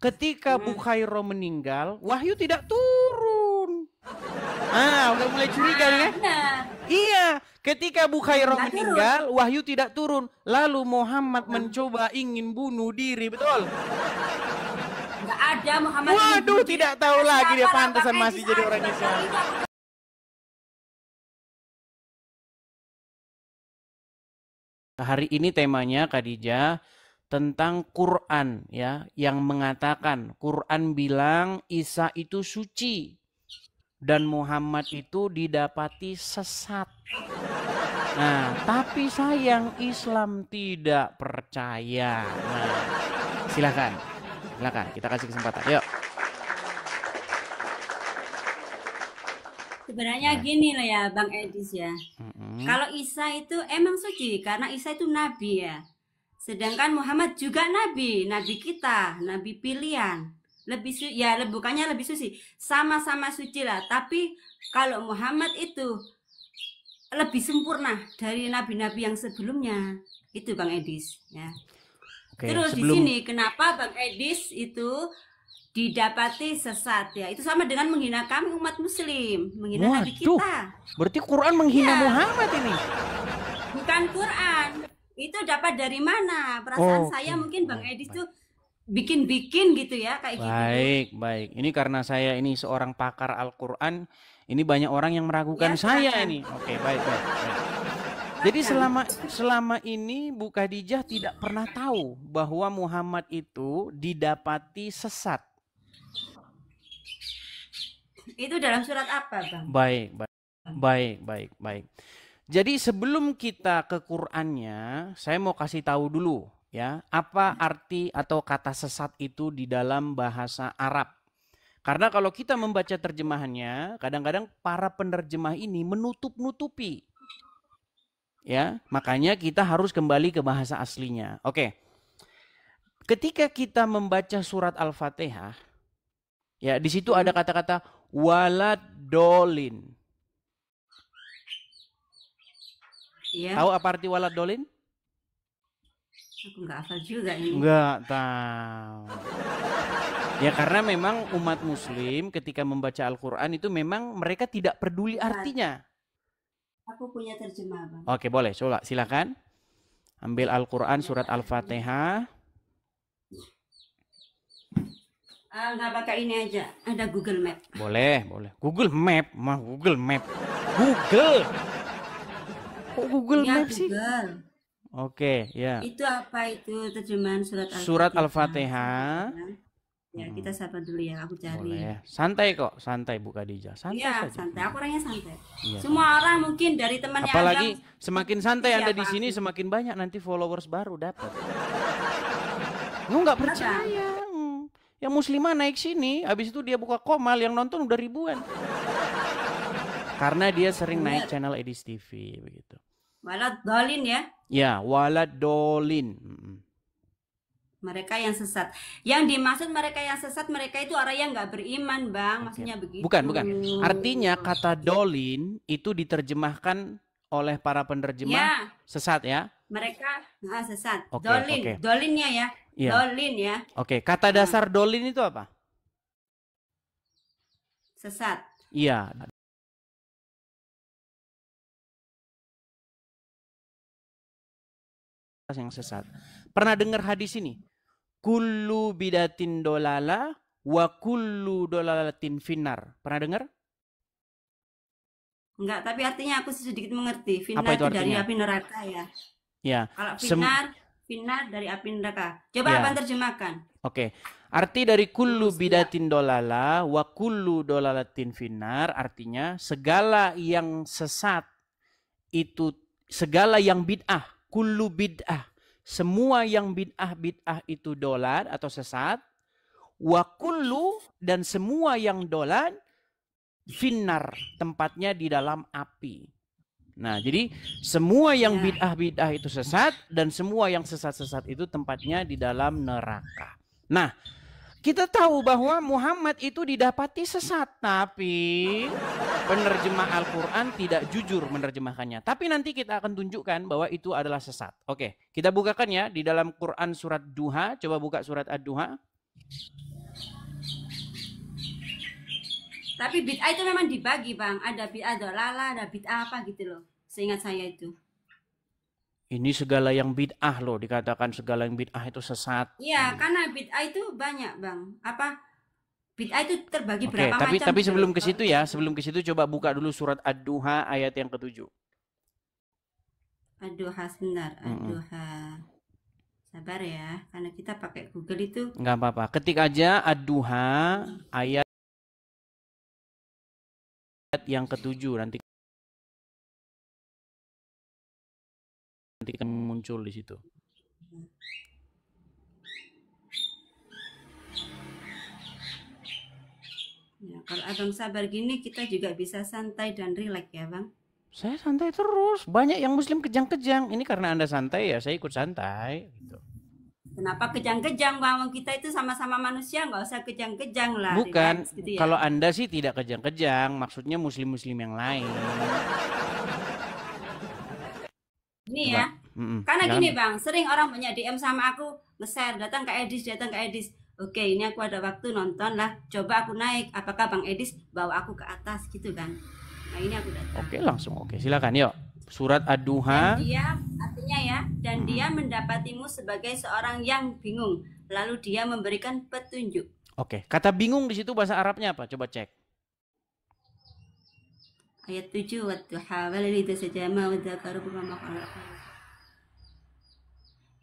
ketika Bukhairo meninggal, wahyu tidak turun. Ah, udah mulai curiga nih ya? Iya, ketika Bukhairo meninggal, wahyu tidak turun. Lalu Muhammad mencoba ingin bunuh diri, betul? Nggak ada Muhammad. Waduh, tidak tahu lagi dia, pantasan masih jadi orang Islam. Hari ini temanya Khadijah tentang Quran ya, yang mengatakan Quran bilang Isa itu suci dan Muhammad itu didapati sesat. Nah, tapi sayang Islam tidak percaya. Nah, silakan kita kasih kesempatan. Yuk. Sebenarnya gini lah ya Bang Edis ya. Kalau Isa itu emang suci karena Isa itu nabi ya. Sedangkan Muhammad juga nabi kita, nabi pilihan. Bukannya lebih suci, sama-sama suci lah. Tapi kalau Muhammad itu lebih sempurna dari nabi-nabi yang sebelumnya. Itu Bang Edis ya. Oke, terus di sini kenapa Bang Edis itu didapati sesat ya, itu sama dengan menghina kami umat muslim, menghina nabi kita. Berarti Quran menghina Muhammad ini? Bukan Quran, itu dapat dari mana? Perasaan saya mungkin Bang Edis tuh bikin-bikin gitu ya, kayak gitu. Baik. Ini karena saya ini seorang pakar Al-Quran, ini banyak orang yang meragukan saya ini. Oke, baik. Jadi selama ini Bu Khadijah tidak pernah tahu bahwa Muhammad itu didapati sesat. Itu dalam surat apa, Bang? Baik. Jadi sebelum kita ke Qur'annya, saya mau kasih tahu dulu ya, apa arti atau kata sesat itu di dalam bahasa Arab. Karena kalau kita membaca terjemahannya, kadang-kadang para penerjemah ini menutup-nutupi. Ya, makanya kita harus kembali ke bahasa aslinya. Oke. Ketika kita membaca surat Al-Fatihah, ya, di situ ada kata-kata walad dolin. Ya. Tahu apa arti walad dolin? Aku nggak hafal juga ini. Nggak tahu. Ya karena memang umat muslim ketika membaca Al-Quran itu memang mereka tidak peduli artinya. Aku punya terjemah, Bang. Oke, boleh. Silakan. Ambil Al-Quran surat Al-Fatihah. Nggak pakai ini aja, ada Google Map. Boleh. Google Map, Google. Kok Google Ya, Map sih? Google. Oke, ya. Itu apa itu terjemahan surat Al-Fatihah? Surat Al-Fatihah. Ya, kita sabar dulu ya, aku cari. Boleh. Santai Bu Khadijah. Santai saja. Santai. Aku orangnya santai. Iya. Semua orang mungkin dari temannya. Apalagi semakin santai Anda di sini, semakin banyak nanti followers baru dapat. Nggak percaya. Yang muslimah naik sini, habis itu dia buka Komal, yang nonton udah ribuan. Karena dia sering naik channel Edis TV begitu. Walad dolin ya? Ya, walad dolin. Mereka yang sesat. Yang dimaksud mereka yang sesat, mereka itu orang yang nggak beriman, Bang. Maksudnya begitu. Bukan. Artinya kata dolin itu diterjemahkan oleh para penerjemah sesat ya. Mereka sesat. Dolinnya ya. Iya. Dolin ya. Oke, kata dasar dolin itu apa? Sesat. Iya. Yang sesat. Pernah dengar hadis ini? Kullu bidatin dolala wa kullu dolalatin finnar. Pernah dengar? Enggak, tapi artinya aku sedikit mengerti. Finnar apa itu dari api neraka ya. Ya. Kalau finnar dari api neraka. Coba abang terjemahkan. Oke. Arti dari kullu bidatin dolala wa kullu dolalatin finnar artinya segala yang sesat itu, segala yang bid'ah, kullu bid'ah, semua yang bid'ah itu dolal atau sesat, wa kullu dan semua yang dolal finnar, tempatnya di dalam api. Nah, jadi semua yang bid'ah itu sesat dan semua yang sesat-sesat itu tempatnya di dalam neraka. Nah, kita tahu bahwa Muhammad itu didapati sesat, tapi penerjemah Al-Quran tidak jujur menerjemahkannya. Tapi nanti kita akan tunjukkan bahwa itu adalah sesat. Oke, kita bukakan ya di dalam Quran surat Duha. Coba buka surat Ad-Duha. Tapi bid'ah itu memang dibagi, Bang. Ada bid'ah dolalah, ada bid'ah apa gitu loh. Seingat saya itu. Ini segala yang bid'ah loh, dikatakan segala yang bid'ah itu sesat. Iya, karena bid'ah itu banyak, Bang. Apa? Bid'ah itu terbagi Oke, berapa macam tapi gitu sebelum loh. ke situ ya, sebelum ke situ coba buka dulu surat Ad-Duha ayat yang ke-7. Ad-Duha sebentar, Ad-Duha. Sabar ya, karena kita pakai Google itu. Enggak apa-apa. Ketik aja Ad-Duha ayat yang ke-7 nanti akan muncul di situ. Ya, kalau abang sabar gini kita juga bisa santai dan rileks ya, Bang. Saya santai terus. Banyak yang muslim kejang-kejang. Ini karena Anda santai ya, saya ikut santai gitu. Kenapa kejang-kejang, Bang? Kita itu sama-sama manusia, nggak usah kejang-kejang lah. Bukan, relax, gitu ya. kalau Anda sih tidak kejang-kejang, maksudnya muslim-muslim yang lain. Ini ya. Karena Jangan. gini, Bang, sering orang banyak DM sama aku, nge-share, datang ke Edis. Oke, ini aku ada waktu nonton lah. Coba aku naik. Apakah Bang Edis bawa aku ke atas gitu kan? Nah, ini aku datang. Oke, langsung. Oke, silakan yuk. Surat Ad-Duha. Dan dia artinya ya, dan dia mendapatimu sebagai seorang yang bingung, lalu dia memberikan petunjuk. Oke, kata bingung di situ bahasa Arabnya apa? Coba cek. Ayat 7 Wadduha walidha sajama wadzakaru bima khalaq.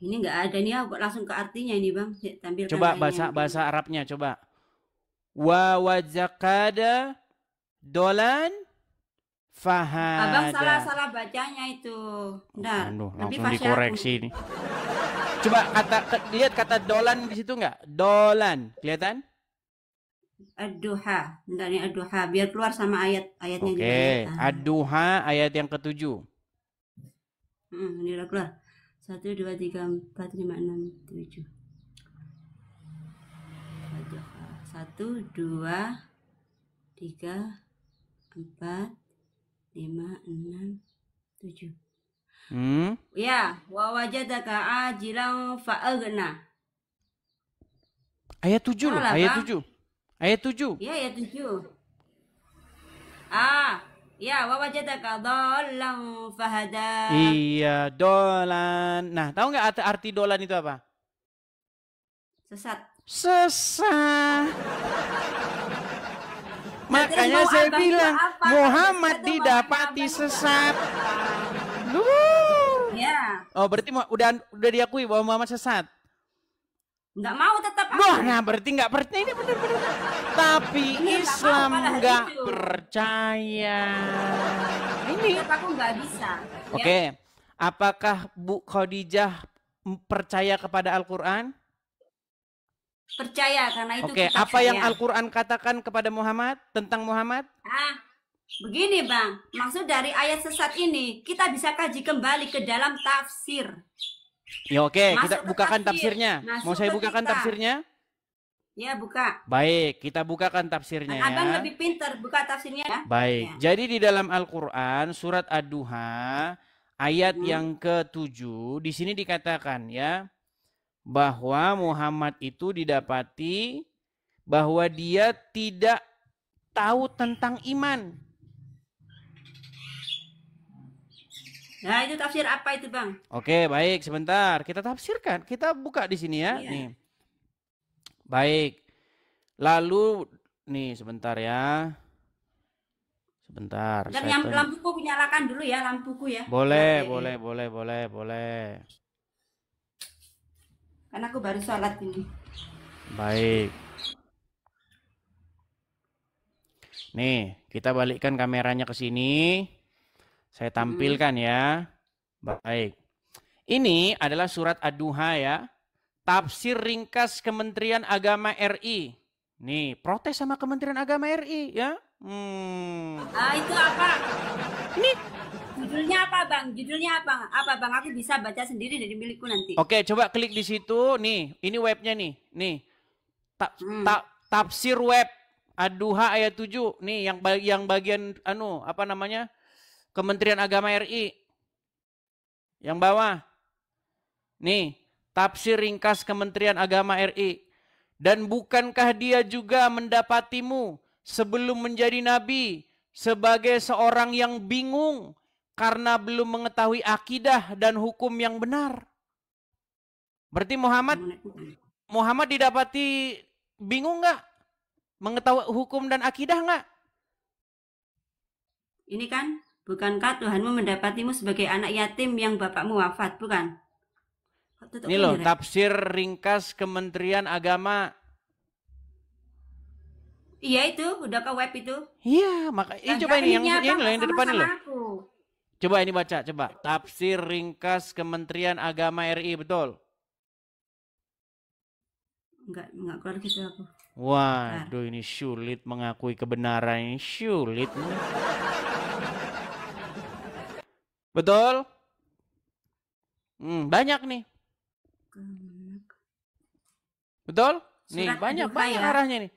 Ini enggak ada nih, aku langsung ke artinya ini, Bang. Tampilkan Coba bahasa Arabnya coba. Wa wadzakada dolan fahada. Abang salah bacanya itu. Bentar. Langsung dikoreksi ini. Coba lihat kata dolan di situ enggak? Dolan, kelihatan? Ad-Duha. Bentar nih Ad-Duha biar keluar sama ayatnya juga. Oke, Ad-Duha ayat yang ke-7. Ini udah keluar. 1 2 3 4 5 6 7. 1 2 3 4 5 6 7. Ya, wa wajadaka ajilan fa'aghna. Ayat 7 loh, ayat 7. Ayat 7. Ya, ayat 7. Ya, wa wajadaka dhallan fahada. Iya, dolan. Nah, tahu nggak arti dolan itu apa? Sesat. Makanya saya bilang Muhammad didapati sesat. Ya. Oh, berarti udah diakui bahwa Muhammad sesat. Nggak mau tetap. Nah, berarti nggak percaya, ini benar-benar. Tapi Islam nggak percaya. Ini. Aku nggak bisa. Oke. Apakah Bu Khadijah percaya kepada Al-Quran? Percaya, karena itu. Oke, apa yang Al-Quran katakan kepada Muhammad tentang Muhammad? Begini, Bang. Maksud dari ayat sesat ini, kita bisa kaji kembali ke dalam tafsir. Ya oke, kita bukakan tafsirnya. Mau saya bukakan tafsirnya? Ya, buka. Baik, kita bukakan tafsirnya ya. Abang lebih pintar buka tafsirnya ya. Baik, jadi di dalam Al-Quran surat Ad-Duha ayat yang ke-7 di sini dikatakan ya bahwa Muhammad itu didapati bahwa dia tidak tahu tentang iman. Nah, itu tafsir apa itu, Bang? Oke, baik, sebentar. Kita tafsirkan. Kita buka di sini ya. Nih. Baik. Lalu nih sebentar ya. Sebentar. Dan yang lampuku nyalakan dulu ya, lampuku ya. Boleh. Karena aku baru sholat ini. Baik. Nih, kita balikkan kameranya ke sini. Saya tampilkan ya. Baik. Ini adalah surat Ad-Duha ya. Tafsir ringkas Kementerian Agama RI. Nih, protes sama Kementerian Agama RI ya. Itu apa? Ini judulnya apa, Bang? Judulnya apa? Apa, Bang? Aku bisa baca sendiri dari milikku nanti. Oke, coba klik di situ. Nih, ini webnya nih. Nih. Tafsir web Ad-Duha ayat 7. Nih yang bagian apa namanya? Kementerian Agama RI. Yang bawah. Nih, tafsir ringkas Kementerian Agama RI. Dan bukankah dia juga mendapatimu sebelum menjadi nabi sebagai seorang yang bingung karena belum mengetahui akidah dan hukum yang benar. Berarti Muhammad didapati bingung nggak? Mengetahui hukum dan akidah nggak? Ini kan, bukankah Tuhanmu mendapatimu sebagai anak yatim yang bapakmu wafat, bukan? Ini loh, tafsir ringkas Kementerian Agama. Iya itu, udah ke web itu. Iya, makanya coba ini yang di depan ini loh. Aku. Coba ini baca, coba. Tafsir ringkas Kementerian Agama RI, betul? Enggak keluar gitu aku. Waduh, ini sulit mengakui kebenaran, ini sulit. Betul? Banyak nih. Betul? Nih, banyak arahnya nih.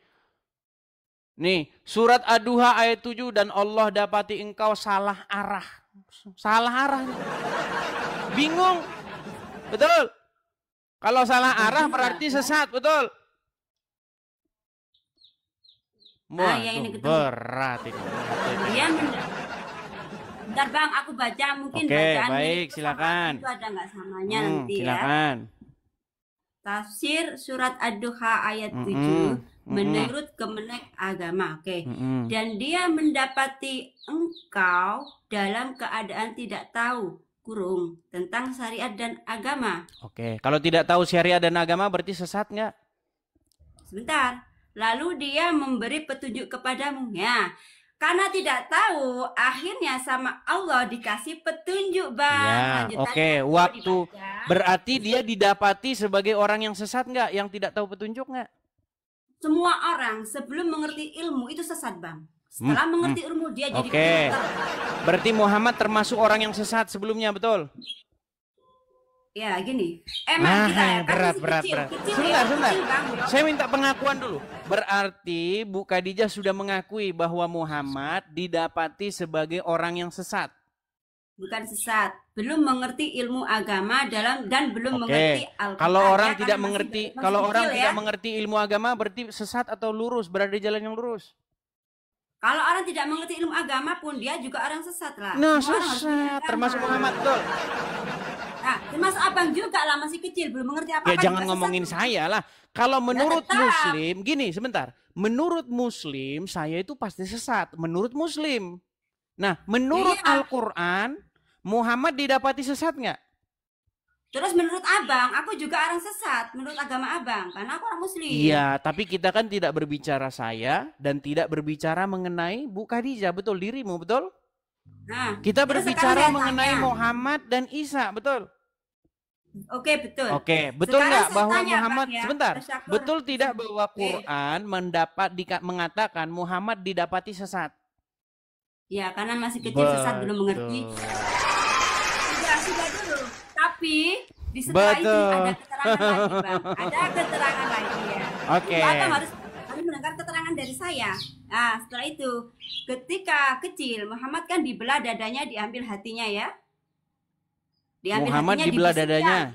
Nih, surat Ad-Duha ayat 7, dan Allah dapati engkau salah arah. Salah arah nih. Bingung. Betul? Kalau salah arah berarti sesat, betul? Waduh, berat ini. Bentar Bang, aku baca mungkin bacaan. Oke, baik, silakan. Itu ada nggak samanya nanti silakan. Ya. Tafsir surat Ad-Duha ayat 7 menurut Kemenek Agama. Oke. Dan dia mendapati engkau dalam keadaan tidak tahu kurung tentang syariat dan agama. Oke, kalau tidak tahu syariat dan agama berarti sesat nggak? Sebentar. Lalu dia memberi petunjuk kepadamu. Ya, karena tidak tahu, akhirnya sama Allah dikasih petunjuk, Bang. Ya, oke. Waktu berarti dia didapati sebagai orang yang sesat nggak? Yang tidak tahu petunjuk nggak? Semua orang sebelum mengerti ilmu itu sesat, Bang. Setelah mengerti ilmu dia jadi pintar. Berarti Muhammad termasuk orang yang sesat sebelumnya, betul? Ya, gini. Emang kita ya, berat. Sebentar. Saya minta pengakuan dulu. Berarti Bu Khadijah sudah mengakui bahwa Muhammad didapati sebagai orang yang sesat. Bukan sesat, belum mengerti ilmu agama dan belum mengerti Al-Qur'an. Kalau orang tidak mengerti, tidak mengerti ilmu agama berarti sesat atau lurus, berada di jalan yang lurus. Kalau orang tidak mengerti ilmu agama pun dia juga orang sesat lah. Nah, sesat, termasuk Muhammad, betul. Nah, termasuk abang juga lah, masih kecil, belum mengerti apa-apa. Ya jangan ngomongin saya lah. Kalau menurut Muslim, gini sebentar. Menurut Muslim, saya itu pasti sesat. Menurut Muslim. Nah, menurut Al-Quran, Muhammad didapati sesat nggak? Terus menurut abang, aku juga orang sesat. Menurut agama abang, karena aku orang Muslim. Iya, tapi kita kan tidak berbicara saya dan tidak berbicara mengenai Bu Khadijah. Betul, dirimu, betul? Nah, kita berbicara mengenai Muhammad dan Isa, betul? Oke, betul. Oke, betul nggak bahwa Muhammad, sebentar, betul tidak bahwa Quran mengatakan Muhammad didapati sesat? Ya, karena masih kecil sesat, belum mengerti. Sudah dulu. Tapi di setelah itu ada keterangan lagi, Bang. Ada keterangan lagi ya. Oke. Abang harus mendengar keterangan dari saya. Nah, setelah itu, ketika kecil, Muhammad kan dibelah dadanya, diambil hatinya ya. Muhammad dibelah dadanya.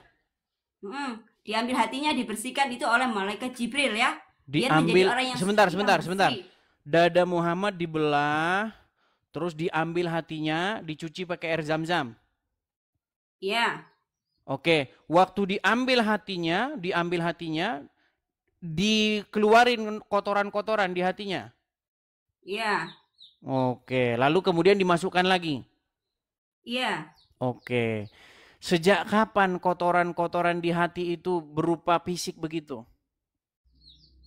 Diambil hatinya, dibersihkan itu oleh malaikat Jibril ya. Diambil orang yang sebentar. Dada Muhammad dibelah, terus diambil hatinya, dicuci pakai air Zam-Zam. Iya. Oke, waktu diambil hatinya, dikeluarin kotoran-kotoran di hatinya. Iya. Oke, lalu kemudian dimasukkan lagi. Iya. Oke. Sejak kapan kotoran-kotoran di hati itu berupa fisik begitu?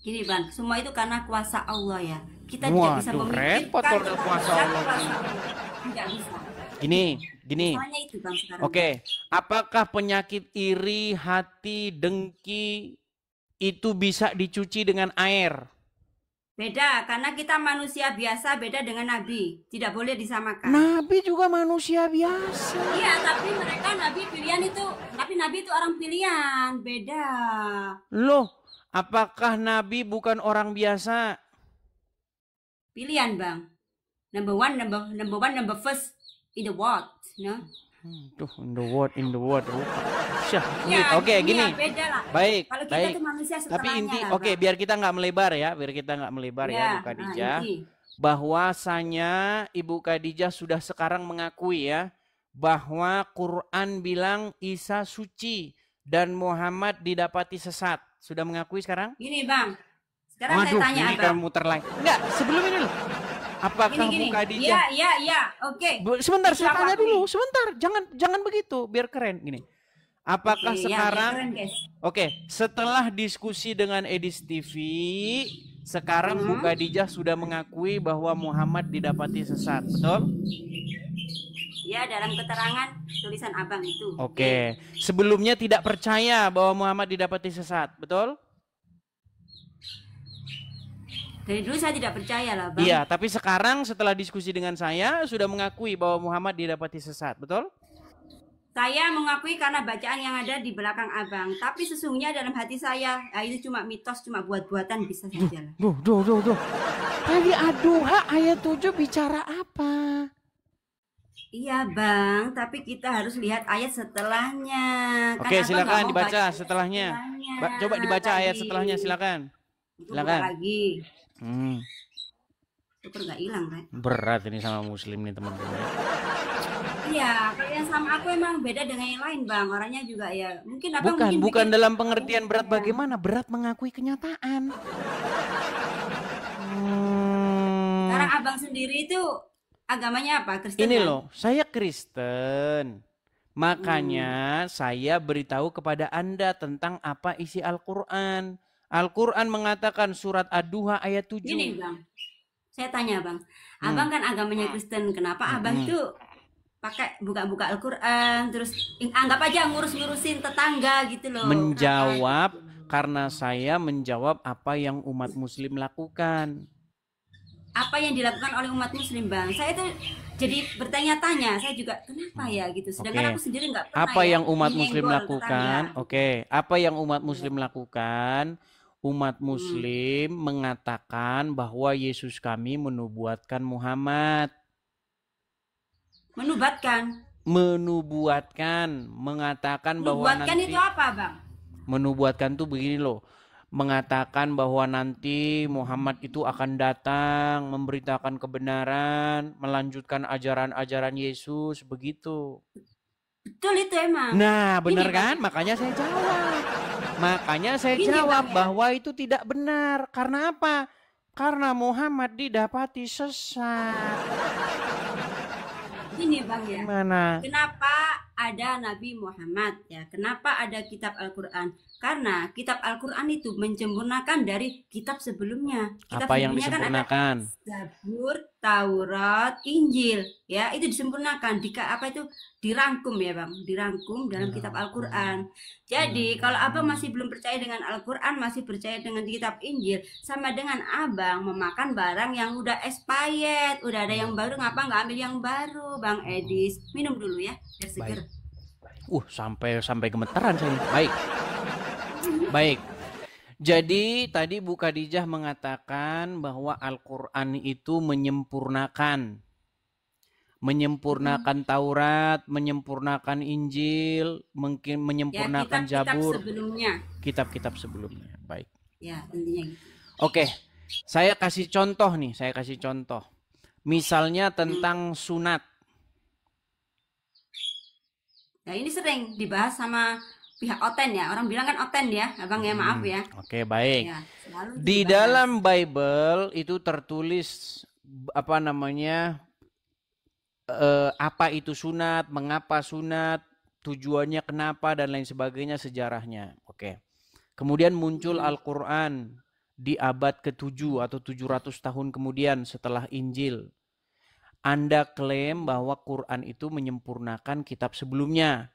Gini Bang, semua itu karena kuasa Allah ya. Kita tidak bisa memikirkan kuasa Allah. Tidak bisa. Gini. Itu, Bang, Oke. Apakah penyakit iri, hati, dengki itu bisa dicuci dengan air? Beda, karena kita manusia biasa, beda dengan Nabi. Tidak boleh disamakan. Nabi juga manusia biasa. Iya, tapi mereka Nabi pilihan itu, tapi Nabi itu orang pilihan, beda. Loh, apakah Nabi bukan orang biasa? Pilihan, Bang. Number one, number first in the world, no? Tuh, in the word. Ya, Oke, ini gini. ya beda lah. Baik, Kalau kita baik. tuh manusia Tapi inti, lah, oke, Bang. biar kita nggak melebar ya, ya, Bu Khadijah. Bahwasanya Ibu Khadijah sudah sekarang mengakui ya, bahwa Quran bilang Isa suci dan Muhammad didapati sesat. Sudah mengakui sekarang? Gini Bang, sekarang saya tanya ini Abang. kamu muter lagi. Enggak, sebelum ini loh. Apakah gini. Bu Khadijah? Iya, oke. Sebentar, saya tanya dulu. Sebentar, jangan begitu, biar keren gini. Apakah sekarang? Ya, oke, setelah diskusi dengan Edis TV, sekarang Bu Khadijah sudah mengakui bahwa Muhammad didapati sesat, betul? Ya, dalam keterangan tulisan Abang itu. Oke. Sebelumnya tidak percaya bahwa Muhammad didapati sesat, betul? Dari dulu saya tidak percaya lah, Bang. Iya, tapi sekarang setelah diskusi dengan saya sudah mengakui bahwa Muhammad didapati sesat, betul? Saya mengakui karena bacaan yang ada di belakang Abang. Tapi sesungguhnya dalam hati saya, itu cuma mitos, cuma buat-buatan, bisa saja lah. Duh. Tadi Ad-Duha ayat 7 bicara apa? Iya Bang, tapi kita harus lihat ayat setelahnya. Oke, silakan dibaca setelahnya. Coba dibaca ayat setelahnya, silakan. Silakan. Lagi. Syukur nggak hilang kan? Berat ini sama Muslim nih teman-teman. Iya, kalau yang sama aku emang beda dengan yang lain Bang. Orangnya juga ya mungkin Abang bukan dalam pengertian berat bagaimana, berat mengakui kenyataan. Sekarang Abang sendiri itu agamanya apa? Kristen? Ini loh, saya Kristen. Makanya saya beritahu kepada Anda tentang apa isi Al-Quran. Al-Quran mengatakan surat Ad-Duha ayat 7. Gini Bang, saya tanya Bang, Abang kan agamanya Kristen, kenapa Abang itu pakai buka-buka Al-Quran, terus anggap aja ngurus-ngurusin tetangga gitu loh? Menjawab, karena saya menjawab apa yang umat Muslim lakukan. Apa yang dilakukan oleh umat Muslim Bang? Saya itu jadi bertanya-tanya, saya juga kenapa ya gitu. Sedangkan aku sendiri nggak pernah. Apa yang umat Muslim lakukan? Apa yang umat Muslim lakukan? Umat Muslim mengatakan bahwa Yesus kami menubuatkan Muhammad. Menubuatkan, mengatakan bahwa menubuatkan itu apa Bang? Menubuatkan tuh begini loh. Mengatakan bahwa nanti Muhammad itu akan datang memberitakan kebenaran, melanjutkan ajaran-ajaran Yesus, begitu. Betul itu emang. Nah, benar kan? Makanya saya jawab. Bahwa itu tidak benar. Karena apa? Karena Muhammad didapati sesat. Ini Bang ya. Gimana? Kenapa ada Nabi Muhammad ya? Kenapa ada kitab Al-Quran? Karena kitab Al-Quran itu menyempurnakan dari kitab sebelumnya. Kitab apa yang disempurnakan? Zabur, Taurat, Injil, ya itu disempurnakan. Dirangkum ya Bang, dirangkum dalam kitab Al-Quran. Jadi kalau Abang masih belum percaya dengan Al-Quran, masih percaya dengan kitab Injil, sama dengan Abang memakan barang yang udah expired, udah ada yang baru, ngapa nggak ambil yang baru, Bang Edis? Minum dulu ya, biar seger. Sampai gemeteran saya. Baik. Jadi tadi Bu Khadijah mengatakan bahwa Al-Quran itu menyempurnakan Taurat, menyempurnakan Injil, mungkin menyempurnakan Zabur, kitab-kitab sebelumnya. Baik. Ya, intinya gitu. Oke, saya kasih contoh. Misalnya tentang sunat. Nah, ini sering dibahas sama pihak Oten ya. Orang bilang kan Oten ya, Abang ya, maaf ya. Oke, baik. Ya, di dalam Bible itu tertulis apa itu sunat, mengapa sunat, tujuannya kenapa, dan lain sebagainya, sejarahnya. Oke. Kemudian muncul Al-Quran di abad ke-7 atau 700 tahun kemudian setelah Injil. Anda klaim bahwa Quran itu menyempurnakan kitab sebelumnya.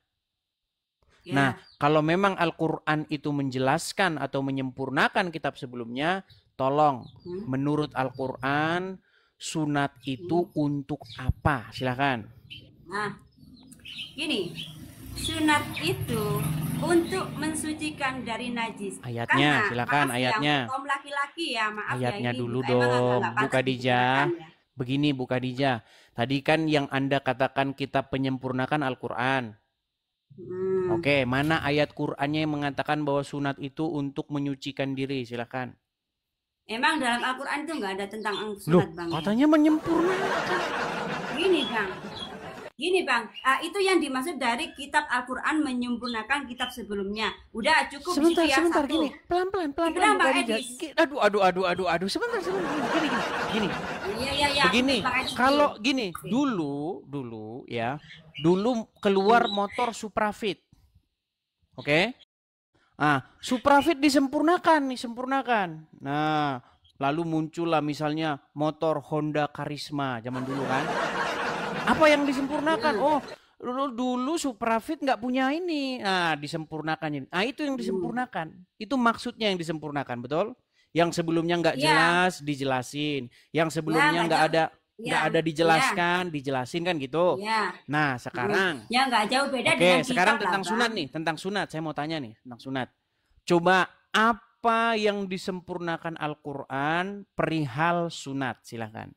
Ya. Nah, kalau memang Al-Quran itu menjelaskan atau menyempurnakan kitab sebelumnya, tolong menurut Al-Quran sunat itu untuk apa? Silakan. Nah, gini, sunat itu untuk mensucikan dari najis. Ayatnya, silakan ayatnya. Kaum laki-laki ya, maaf ayatnya ya. Ayatnya dulu dong, Bu Khadijah. Begini Bu Khadijah, tadi kan yang Anda katakan kita penyempurnakan Al-Quran. Oke, mana ayat Qur'annya yang mengatakan bahwa sunat itu untuk menyucikan diri? Silakan. Emang dalam Al-Quran itu nggak ada tentang sunat, Loh, Bang? katanya menyempurnakan. Gini bang, itu yang dimaksud dari kitab Al-Quran menyempurnakan kitab sebelumnya. Udah cukup. Sebentar, ya, sebentar, satu. gini, pelan-pelan. Aduh, sebentar, gini. Iya. Begini, kalau gini, dulu keluar motor Suprafit, oke? Ah, Suprafit disempurnakan. Nah, lalu muncullah misalnya motor Honda Karisma zaman dulu kan. Apa yang disempurnakan? Oh, dulu Suprafit nggak punya ini. Nah, disempurnakan ini. Ah, itu yang disempurnakan. Itu maksudnya yang disempurnakan, betul? Yang sebelumnya nggak jelas, dijelasin. Yang sebelumnya nggak ada dijelasin kan gitu. Ya. Nah, sekarang. Ya nggak jauh beda dengan kitab. Sekarang tentang sunat nih, tentang sunat. Saya mau tanya nih tentang sunat. Coba apa yang disempurnakan Al-Quran perihal sunat? Silahkan.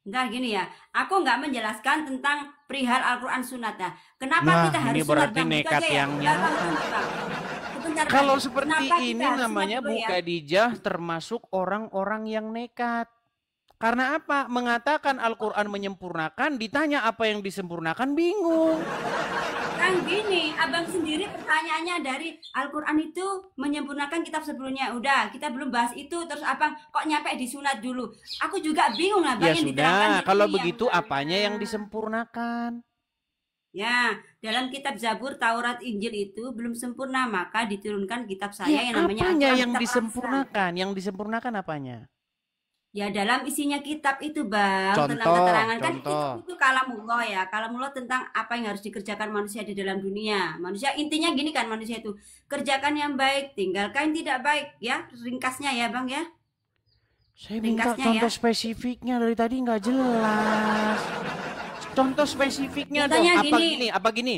Nah gini ya, aku nggak menjelaskan tentang perihal Al-Quran sunat ya. Kenapa kita harus ini berarti sunat? Nekat yang nyata. Kalau seperti ini namanya Bu Khadijah termasuk orang-orang yang nekat. Karena apa? Mengatakan Al-Quran menyempurnakan, ditanya apa yang disempurnakan, bingung. Kan gini, abang sendiri pertanyaannya dari Al-Quran itu menyempurnakan kitab sebelumnya. Udah, kita belum bahas itu. Terus abang kok nyampe di sunat dulu? Aku juga bingung lah. Ya sudah, kalau begitu apanya yang disempurnakan? Ya, dalam kitab Zabur, Taurat, Injil itu belum sempurna. Maka diturunkan kitab saya yang namanya Al-Quran. Apanya yang disempurnakan? Yang disempurnakan apanya? Ya dalam isinya kitab itu bang, tentang keterangan kan itu kalamullah ya, kalamullah tentang apa yang harus dikerjakan manusia di dalam dunia. Manusia intinya gini kan, manusia itu kerjakan yang baik, tinggalkan yang tidak baik ya, ringkasnya ya bang ya. Saya minta contoh spesifiknya, dari tadi nggak jelas. Contoh spesifiknya dong, apa gini?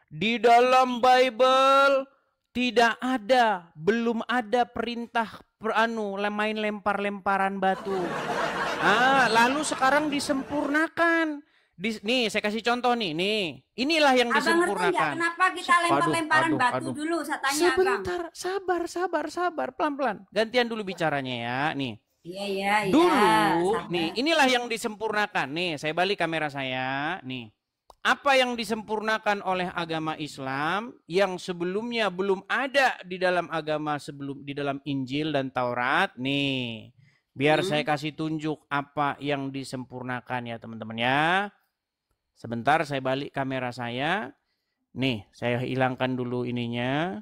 Di dalam Bible tidak ada, belum ada perintah main lempar-lemparan batu. Lalu sekarang disempurnakan. Nih, saya kasih contoh nih. Inilah yang disempurnakan. Kenapa kita lempar-lemparan batu dulu? Saya tanya sebentar, sabar, pelan-pelan. Gantian dulu bicaranya ya, nih. Iya. Dulu, nih, inilah yang disempurnakan. Nih, saya balik kamera saya, nih. Apa yang disempurnakan oleh agama Islam yang sebelumnya belum ada di dalam di dalam Injil dan Taurat nih. Biar saya kasih tunjuk apa yang disempurnakan ya teman-teman ya. Sebentar saya balik kamera saya. Nih, saya hilangkan dulu ininya.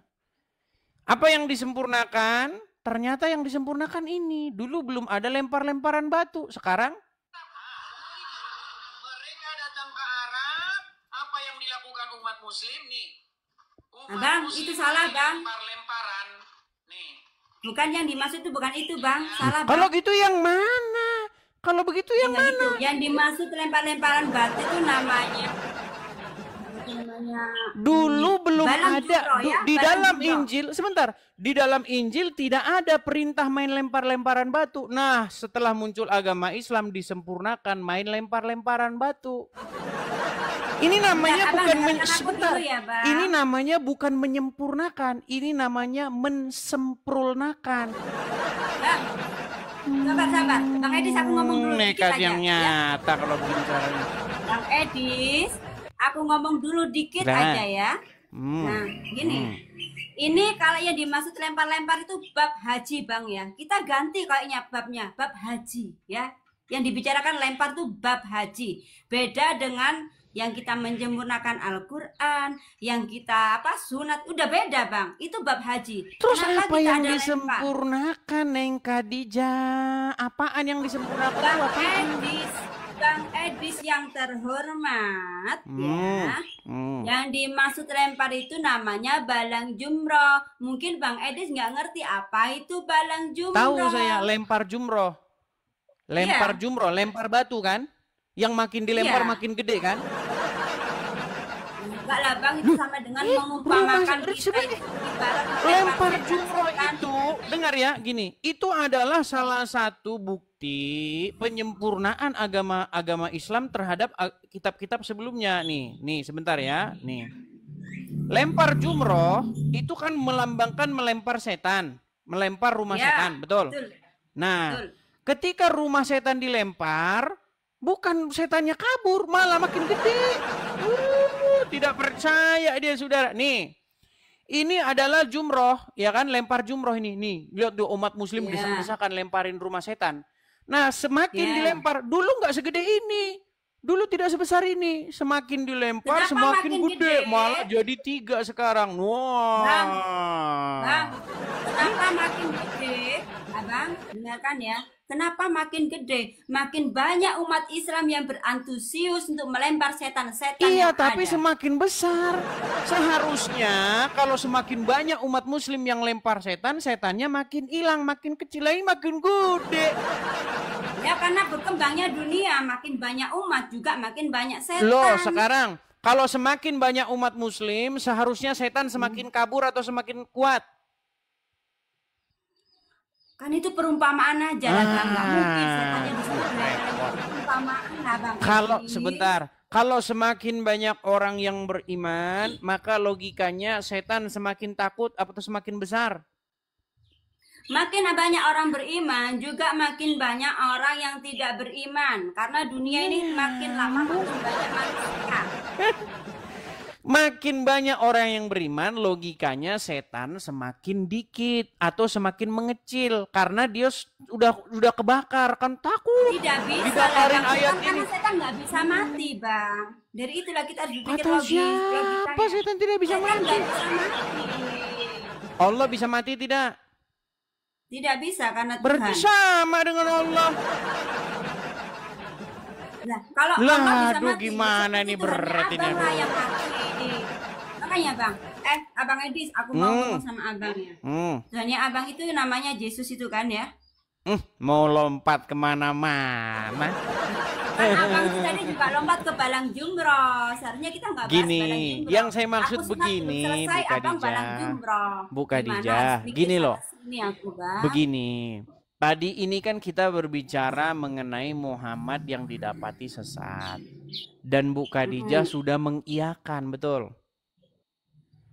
Apa yang disempurnakan? Ternyata yang disempurnakan ini. Dulu belum ada lempar-lemparan batu. Sekarang Muslim nih. Bang, itu salah bang. Lempar-lemparan. Nih. Bukan yang dimaksud itu, bukan itu bang. Salah bang. Kalau gitu yang mana? Kalau begitu yang mana? Itu. Yang dimaksud lempar-lemparan batu itu namanya. Dulu belum ada di dalam Injil. Sebentar, di dalam Injil tidak ada perintah main lempar-lemparan batu. Nah, setelah muncul agama Islam disempurnakan main lempar-lemparan batu. Ini namanya ini namanya bukan menyempurnakan, ini namanya mensempurnakan. Sabar. Bang Edis, aku ngomong dulu nekat yang nyata ya? Kalau begini caranya. Bang Edis, aku ngomong dulu dikit aja ya. Nah, gini. Ini kalau yang dimaksud lempar-lempar itu bab haji bang ya. Kita ganti kayaknya babnya, bab haji ya. Yang dibicarakan lempar tuh bab haji. Beda dengan yang kita menyempurnakan Al-Quran, yang kita sunat, udah beda bang. Itu bab haji. Terus apa yang disempurnakan Neng Khadijah? Apaan yang disempurnakan? Bang Edis yang terhormat ya. Yang dimaksud lempar itu namanya balang jumroh. Mungkin Bang Edis nggak ngerti apa itu balang jumroh. Tahu saya, lempar jumroh. Jumroh, lempar batu kan? Yang makin dilempar makin gede kan? Enggak lah Abang itu sama dengan mengumpamakan kita itu ibarat lempar setan jumroh setan. itu, dengar ya, gini, itu adalah salah satu bukti penyempurnaan agama Islam terhadap kitab-kitab sebelumnya. Nih sebentar ya, nih. Lempar jumroh itu kan melambangkan melempar setan, melempar rumah Ya, setan, betul? betul. Nah, Betul. ketika rumah setan dilempar, bukan setannya kabur, malah makin gede. Tidak percaya dia, saudara. Nih, ini adalah jumroh, ya kan? Lempar jumroh ini. Nih, lihat tuh umat muslim Ya. desak-desakan lemparin rumah setan. Nah, semakin Ya. dilempar, dulu nggak segede ini. Dulu tidak sebesar ini. Semakin dilempar, Kenapa semakin makin gede. gede? Malah jadi 3 sekarang. Wah. Bang, kenapa makin gede? Abang, dengarkan ya. Kenapa makin gede? Makin banyak umat Islam yang berantusius untuk melempar setan-setan Iya, yang tapi ada. semakin besar. Seharusnya kalau semakin banyak umat muslim yang lempar setan, setannya makin hilang, makin kecil lagi, makin gede. Ya karena berkembangnya dunia, makin banyak umat juga makin banyak setan. Loh, sekarang kalau semakin banyak umat muslim, seharusnya setan semakin kabur atau semakin kuat? Kan itu perumpamaan aja lah, Bang. Nggak mungkin setannya bisa repot. perumpamaan lah, Bang. Kalau Edi. sebentar, kalau semakin banyak orang yang beriman, maka logikanya setan semakin takut atau semakin besar? Makin banyak orang beriman, juga makin banyak orang yang tidak beriman. Karena dunia ini makin lama makin banyak manusia. Makin banyak orang yang beriman, logikanya setan semakin dikit atau semakin mengecil karena dia udah kebakar, kan takut. Tidak bisa lah, Dibakarin Bang. ayat Karena ini. setan nggak bisa mati, Bang. Dari itulah kita harus berpikir Kata logis. siapa logikanya. setan tidak bisa Setan mati? nggak bisa mati. Allah bisa mati tidak? Tidak bisa karena Berarti Tuhan. sama dengan Allah. Nah, kalau Lah, Allah bisa aduh, mati, gimana seperti nih Tuhannya berat ini, Abang lah aduh. yang mati. Makanya, Bang. Abang Edis, aku mau ngomong sama Abang ya. Tuhannya Abang itu namanya Yesus itu kan ya? Mau lompat kemana-mana. Kan Abang itu tadi juga lompat ke Balang Jumroh. Seharusnya kita nggak bahas Gini, Balang Jumroh. yang saya maksud Aku begini, selesai Bu Abang Khadijah. Balang Jumroh. Bu Gimana? Khadijah, Sedikit gini loh. sana sini aku, Bang. Begini, tadi ini kan kita berbicara mengenai Muhammad yang didapati sesat. Dan Bu Khadijah sudah mengiyakan, betul?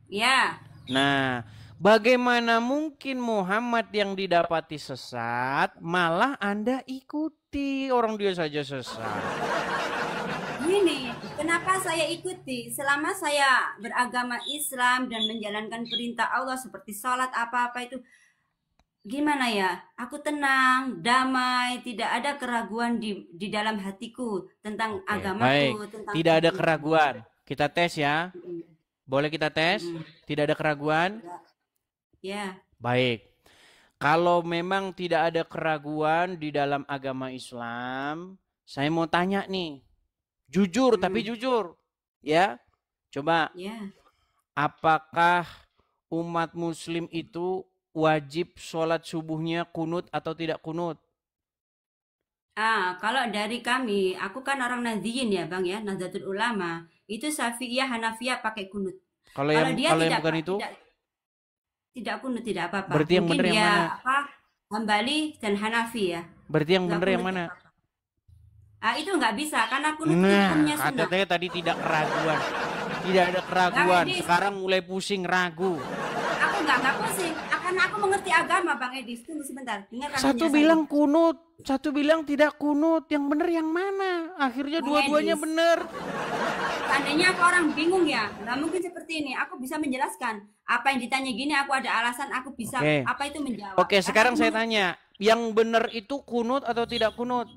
Ya. Nah, bagaimana mungkin Muhammad yang didapati sesat, malah Anda ikuti orang dia saja sesat? Gini, kenapa saya ikuti? Selama saya beragama Islam dan menjalankan perintah Allah seperti sholat apa-apa itu, gimana ya? Aku tenang, damai, tidak ada keraguan di dalam hatiku tentang Oke, agamaku, baik. tentang Tidak ada Tuhanku. keraguan. Kita tes ya. Mm, Boleh kita tes? Tidak ada keraguan? Ya, Baik. Kalau memang tidak ada keraguan di dalam agama Islam, saya mau tanya nih. Jujur, tapi jujur. Ya. Coba, ya. apakah umat muslim itu wajib sholat subuhnya kunut atau tidak kunut? Kalau dari kami, aku kan orang Nahdliyin ya, Bang ya, Nahdlatul Ulama. Itu Syafi'iyah, Hanafiyah pakai kunut. Kalau Kalau yang dia kalau yang tidak bukan itu, tidak kunut, tidak apa-apa. berarti yang Mungkin benar yang dia mana? Hambali dan Hanafi ya. Berarti yang Nggak benar yang kunut mana? apa-apa. Itu nggak bisa karena kunut itu Nah, hukumnya kata sunnah. saya tadi tidak keraguan. Tidak ada keraguan. Edis. Sekarang mulai pusing, ragu. Aku nggak pusing. Karena aku mengerti agama, Bang Edis. Tunggu sebentar. Dengarkan Satu penjelasan. bilang kunut, satu bilang tidak kunut. Yang benar yang mana? Akhirnya Bang dua-duanya Edis. benar. Seandainya aku orang bingung ya, nggak mungkin seperti ini. Aku bisa menjelaskan. Apa yang ditanya gini, aku ada alasan. Aku bisa Oke. apa itu menjawab. Oke, Karena sekarang aku saya mengerti. tanya. Yang benar itu kunut atau tidak kunut?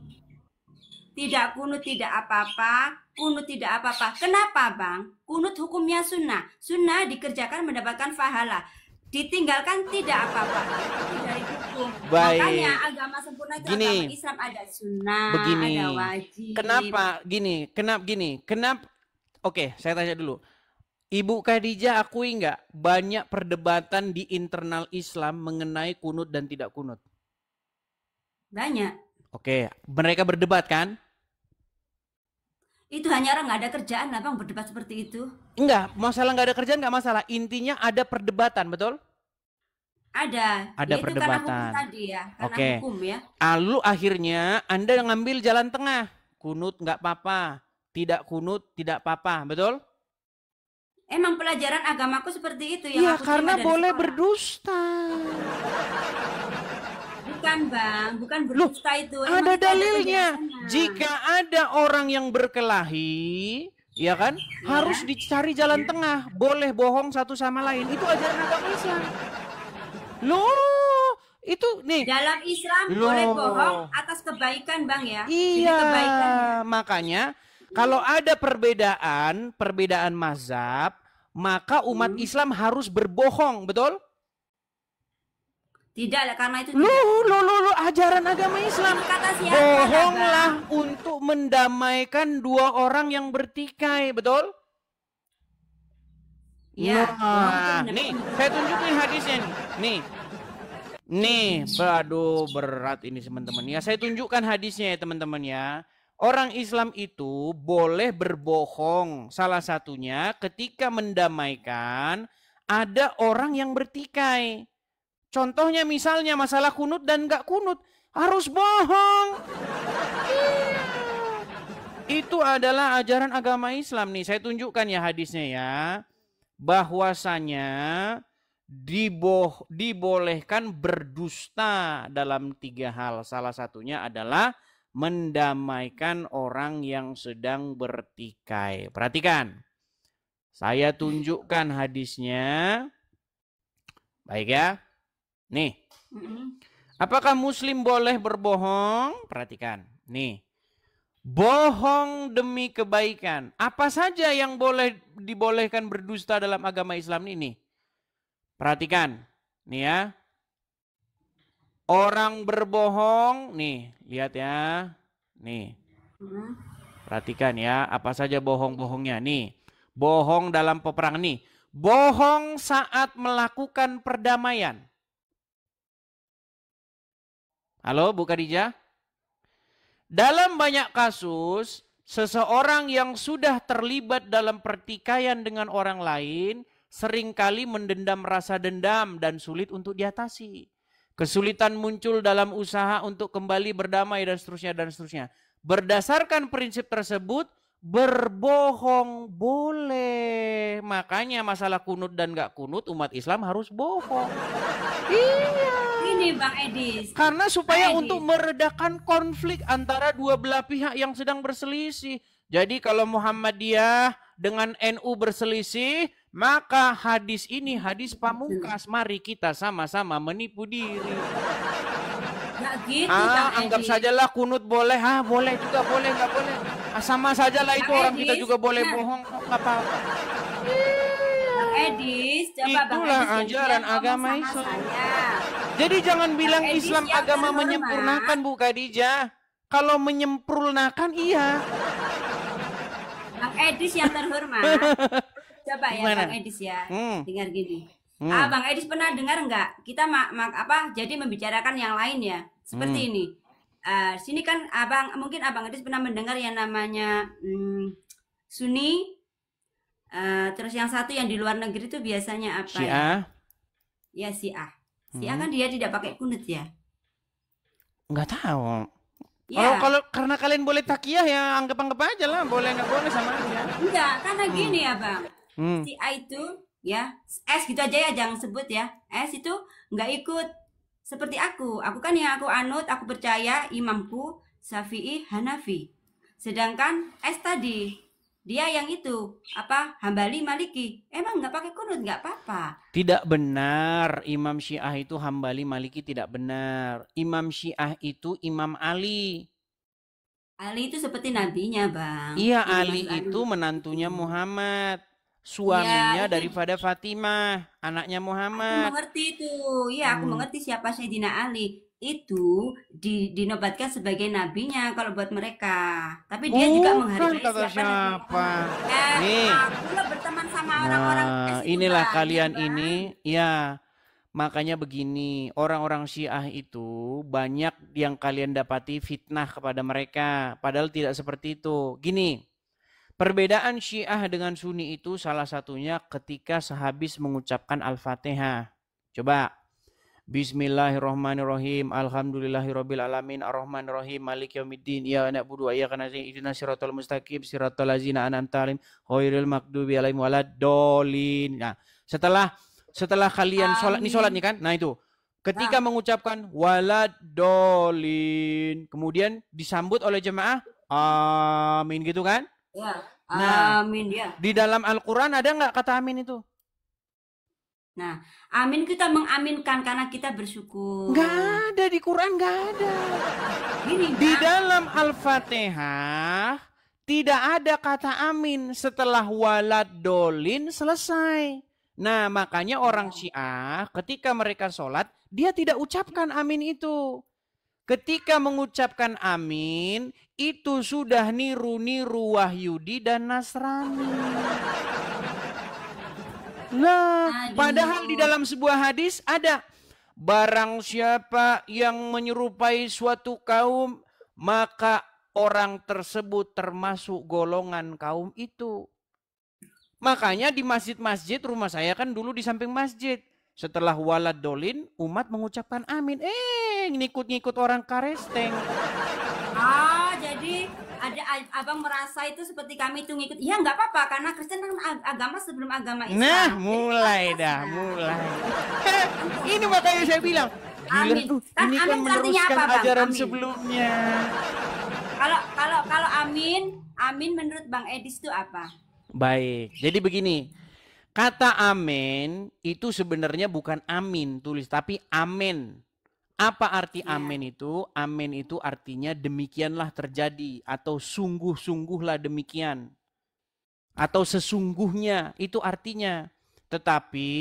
Tidak kunut tidak apa-apa, kunut tidak apa-apa. Kenapa, Bang? Kunut hukumnya sunnah. Sunnah dikerjakan mendapatkan pahala. Ditinggalkan tidak apa-apa. Itu dari hukum. Baik. Makanya agama sempurna itu Gini. agama Islam ada sunnah, Begini. ada wajib. Kenapa gini? Oke, saya tanya dulu. Ibu Khadijah akui nggak banyak perdebatan di internal Islam mengenai kunut dan tidak kunut? Banyak. Oke, mereka berdebat kan? Itu hanya orang nggak ada kerjaan lah bang berdebat seperti itu. Enggak, masalah nggak ada kerjaan nggak masalah. Intinya ada perdebatan, betul? Ada Ada ya itu karena hukum perdebatan. tadi ya, karena Oke. hukum ya. Lalu akhirnya Anda ngambil jalan tengah. Kunut nggak apa-apa, tidak kunut tidak apa-apa, betul? Emang pelajaran agamaku seperti itu yang Iya, aku karena terima dari boleh sekolah. berdusta. Bukan bang, bukan berdusta itu. Emang Ada itu dalilnya. penjelasannya. Jika ada orang yang berkelahi, ya kan, harus dicari jalan tengah. Boleh bohong satu sama lain. Itu ajaran agama Islam. Loh, itu nih. Dalam Islam Loh. boleh bohong atas kebaikan bang ya. Demi Iya, kebaikan. makanya kalau ada perbedaan mazhab, maka umat Islam harus berbohong, betul? Tidak lah, karena itu Loh, ajaran agama Islam. Itu kata siapa, Bohonglah Bang? untuk mendamaikan dua orang yang bertikai, betul? Ya, Nah, bohong itu nih, saya tunjukin hadisnya nih. Nih, aduh berat ini teman-teman. Ya, saya tunjukkan hadisnya ya teman-teman ya. Orang Islam itu boleh berbohong. Salah satunya ketika mendamaikan ada orang yang bertikai. Contohnya misalnya masalah kunut dan nggak kunut. Harus bohong. Iya. Itu adalah ajaran agama Islam nih. Saya tunjukkan ya hadisnya ya. Bahwasanya dibolehkan berdusta dalam 3 hal. Salah satunya adalah mendamaikan orang yang sedang bertikai. Perhatikan. Saya tunjukkan hadisnya. Baik ya. Nih. Apakah muslim boleh berbohong? Perhatikan. Nih. Bohong demi kebaikan. Apa saja yang dibolehkan berdusta dalam agama Islam ini? Perhatikan. Nih ya. Orang berbohong. Nih. Lihat ya. Nih. Perhatikan ya. Apa saja bohong-bohongnya. Nih. Bohong dalam peperangan. Nih. Bohong saat melakukan perdamaian. Halo Bu Khadijah? Dalam banyak kasus, seseorang yang sudah terlibat dalam pertikaian dengan orang lain seringkali mendendam rasa dendam dan sulit untuk diatasi. Kesulitan muncul dalam usaha untuk kembali berdamai dan seterusnya dan seterusnya. Berdasarkan prinsip tersebut, berbohong boleh. Makanya masalah kunut dan gak kunut umat Islam harus bohong. Iya. Ini Bang Edis. Karena supaya untuk meredakan konflik antara dua belah pihak yang sedang berselisih. Jadi kalau Muhammadiyah dengan NU berselisih, maka hadis ini hadis pamungkas. Mari kita sama-sama menipu diri. Nggak gitu Bang Anggap Edis. sajalah kunut boleh. Boleh juga boleh, nggak boleh. Sama sajalah itu Bang orang kita Edis, juga boleh nah. bohong. Nggak apa-apa. Bang Edis, coba Bang Itulah Edis ajaran ngomong agama sama Islam. saya. Jadi jangan bilang Edis Islam yang agama terhormat. menyempurnakan Bu Khadijah. Kalau menyempurnakan iya. Bang Edis yang terhormat. Coba ya Gimana? Bang Edis ya. Hmm. Dengar gini. Hmm. Bang Edis pernah dengar nggak? Kita jadi membicarakan yang lain ya. Seperti ini. Sini kan mungkin Abang Edis pernah mendengar yang namanya Sunni. Terus yang satu yang di luar negeri itu biasanya apa Syiah. ya? Ya Syiah. Syiah kan dia tidak pakai kunut ya. Nggak tahu. Ya. Kalau karena kalian boleh takiyah ya anggap aja lah. Boleh nggak boleh sama aja. Enggak, karena gini ya Bang. Hmm. Syiah itu ya, S gitu aja ya, jangan sebut ya. S itu nggak ikut seperti aku. Aku kan yang aku anut, aku percaya imamku Syafi'i Hanafi. Sedangkan S tadi dia yang itu Hambali Maliki. Emang nggak pakai kunut nggak apa-apa. Tidak benar Imam Syiah itu Hambali Maliki, tidak benar. Imam Syiah itu Imam Ali. Ali itu seperti nabinya Bang. Iya, Yang Ali dimaksud itu menantunya Muhammad. Suaminya Iya, itu- daripada Fatimah, anaknya Aku Muhammad. mengerti itu. Iya, aku mengerti siapa Sayyidina Ali. Itu dinobatkan sebagai nabinya kalau buat mereka. Tapi dia juga Bukan menghargai kata siapa. Nih. Aku lah berteman sama orang-orang Nah, es itu, inilah Bang. kalian Ya, Bang. ini, ya makanya begini, orang-orang Syiah itu banyak yang kalian dapati fitnah kepada mereka, padahal tidak seperti itu. Gini, Perbedaan Syiah dengan Sunni itu salah satunya ketika sehabis mengucapkan Al-Fatihah. Coba. Bismillahirrahmanirrahim. Alhamdulillahirabbil alamin arrahmanirrahim maliki yaumiddin iyyaka na'budu wa iyyaka nasta'in ihdinas siratal mustaqim siratal ladzina an'amta alaihim ghairil maghdubi alaihim waladdallin. Nah, setelah kalian sholat, ini sholat nih kan? Nah itu. Ketika mengucapkan waladdallin, kemudian disambut oleh jemaah amin gitu kan? Ya. Amin ya. Di dalam Al-Qur'an ada nggak kata amin itu? Nah, amin kita mengaminkan karena kita bersyukur. Nggak ada di Quran, nggak ada. Di dalam Al-Fatihah tidak ada kata amin setelah waladdallin selesai. Nah, makanya orang Syiah ketika mereka sholat, dia tidak ucapkan amin itu. Ketika mengucapkan amin, itu sudah niru-niru Wahyudi dan Nasrani. Nah, padahal di dalam sebuah hadis ada, barang siapa yang menyerupai suatu kaum, maka orang tersebut termasuk golongan kaum itu. Makanya di masjid-masjid, rumah saya kan dulu di samping masjid. Setelah waladdallin, umat mengucapkan amin. Ngikut-ngikut orang karesteng. Jadi ada abang merasa itu seperti kami itu ngikut. Ya nggak apa-apa karena Kristen kan agama sebelum agama Islam. Nah, mulai. Ini makanya saya bilang, gila tuh, ini kan meneruskan ajaran sebelumnya. Kalau amin menurut Bang Edis itu apa? Baik, jadi begini. Kata amin itu sebenarnya bukan amin tulis, tapi amen. Apa arti amin itu? Amin itu artinya demikianlah terjadi atau sungguh-sungguhlah demikian. Atau sesungguhnya itu artinya. Tetapi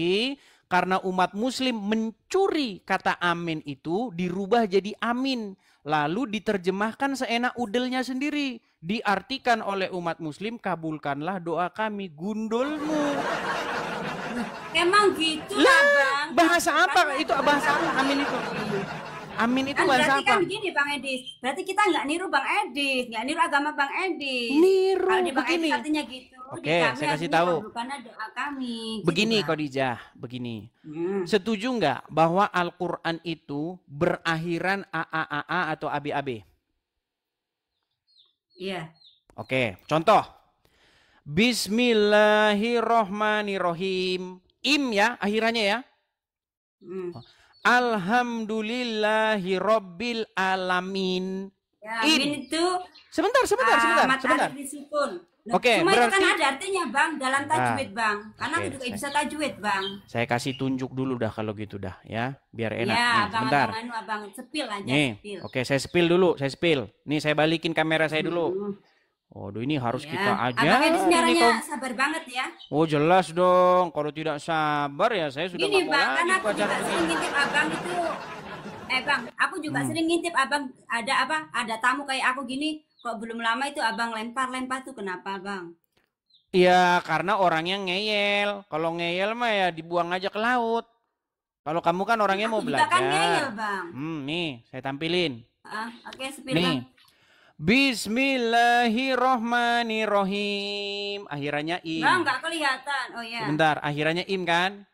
karena umat muslim mencuri kata amin itu dirubah jadi amin. Lalu diterjemahkan seenak udelnya sendiri. Diartikan oleh umat muslim, kabulkanlah doa kami, gundulmu. Emang gitu lah Bang. Bahasa apa? Itu bahasa apa amin itu? Amin itu kan bahasa berarti apa? Kan begini Bang Edis. Berarti kita nggak niru Bang Edis, nggak niru agama Bang Edis. Niru. Kalau di Bang begini. Edis artinya gitu. Oke, saya kasih tahu. Bukan doa kami. Begini gitu, Khadijah, begini. Setuju nggak bahwa Al-Quran itu berakhiran AAAA atau ABAB? Iya. Oke, contoh. Bismillahirrohmanirrohim. Im ya, akhirannya ya. Alhamdulillahirabbil alamin. Ya, amin itu. Sebentar. Oke, cuma berarti itu kan ada artinya Bang dalam tajwid Bang. Karena aku juga bisa tajwid Bang. Saya kasih tunjuk dulu dah kalau gitu dah ya, biar enak. Ya, nih, sebentar. Abang sepil aja. Nih, sepil. Oke, saya spill dulu, Nih, saya balikin kamera saya dulu. Waduh, ini harus kita aja. Abang Edis nyaranya sabar banget ya. Oh, jelas dong. Kalau tidak sabar ya saya sudah Gini Bang, karena aku juga sering ngintip abang itu. Bang, aku juga sering ngintip abang ada tamu kayak aku gini. Kok belum lama itu abang lempar tuh kenapa Bang? Iya, karena orangnya ngeyel. Kalau ngeyel mah ya dibuang aja ke laut. Kalau kamu kan orangnya mau belajar. Kan ngeyel Bang. Nih, saya tampilin. Oke, sepil nih. Bang. Bismillahirrohmanirrohim. Akhirannya im. Bang, nggak kelihatan. Oh ya. Sebentar, akhirannya im kan?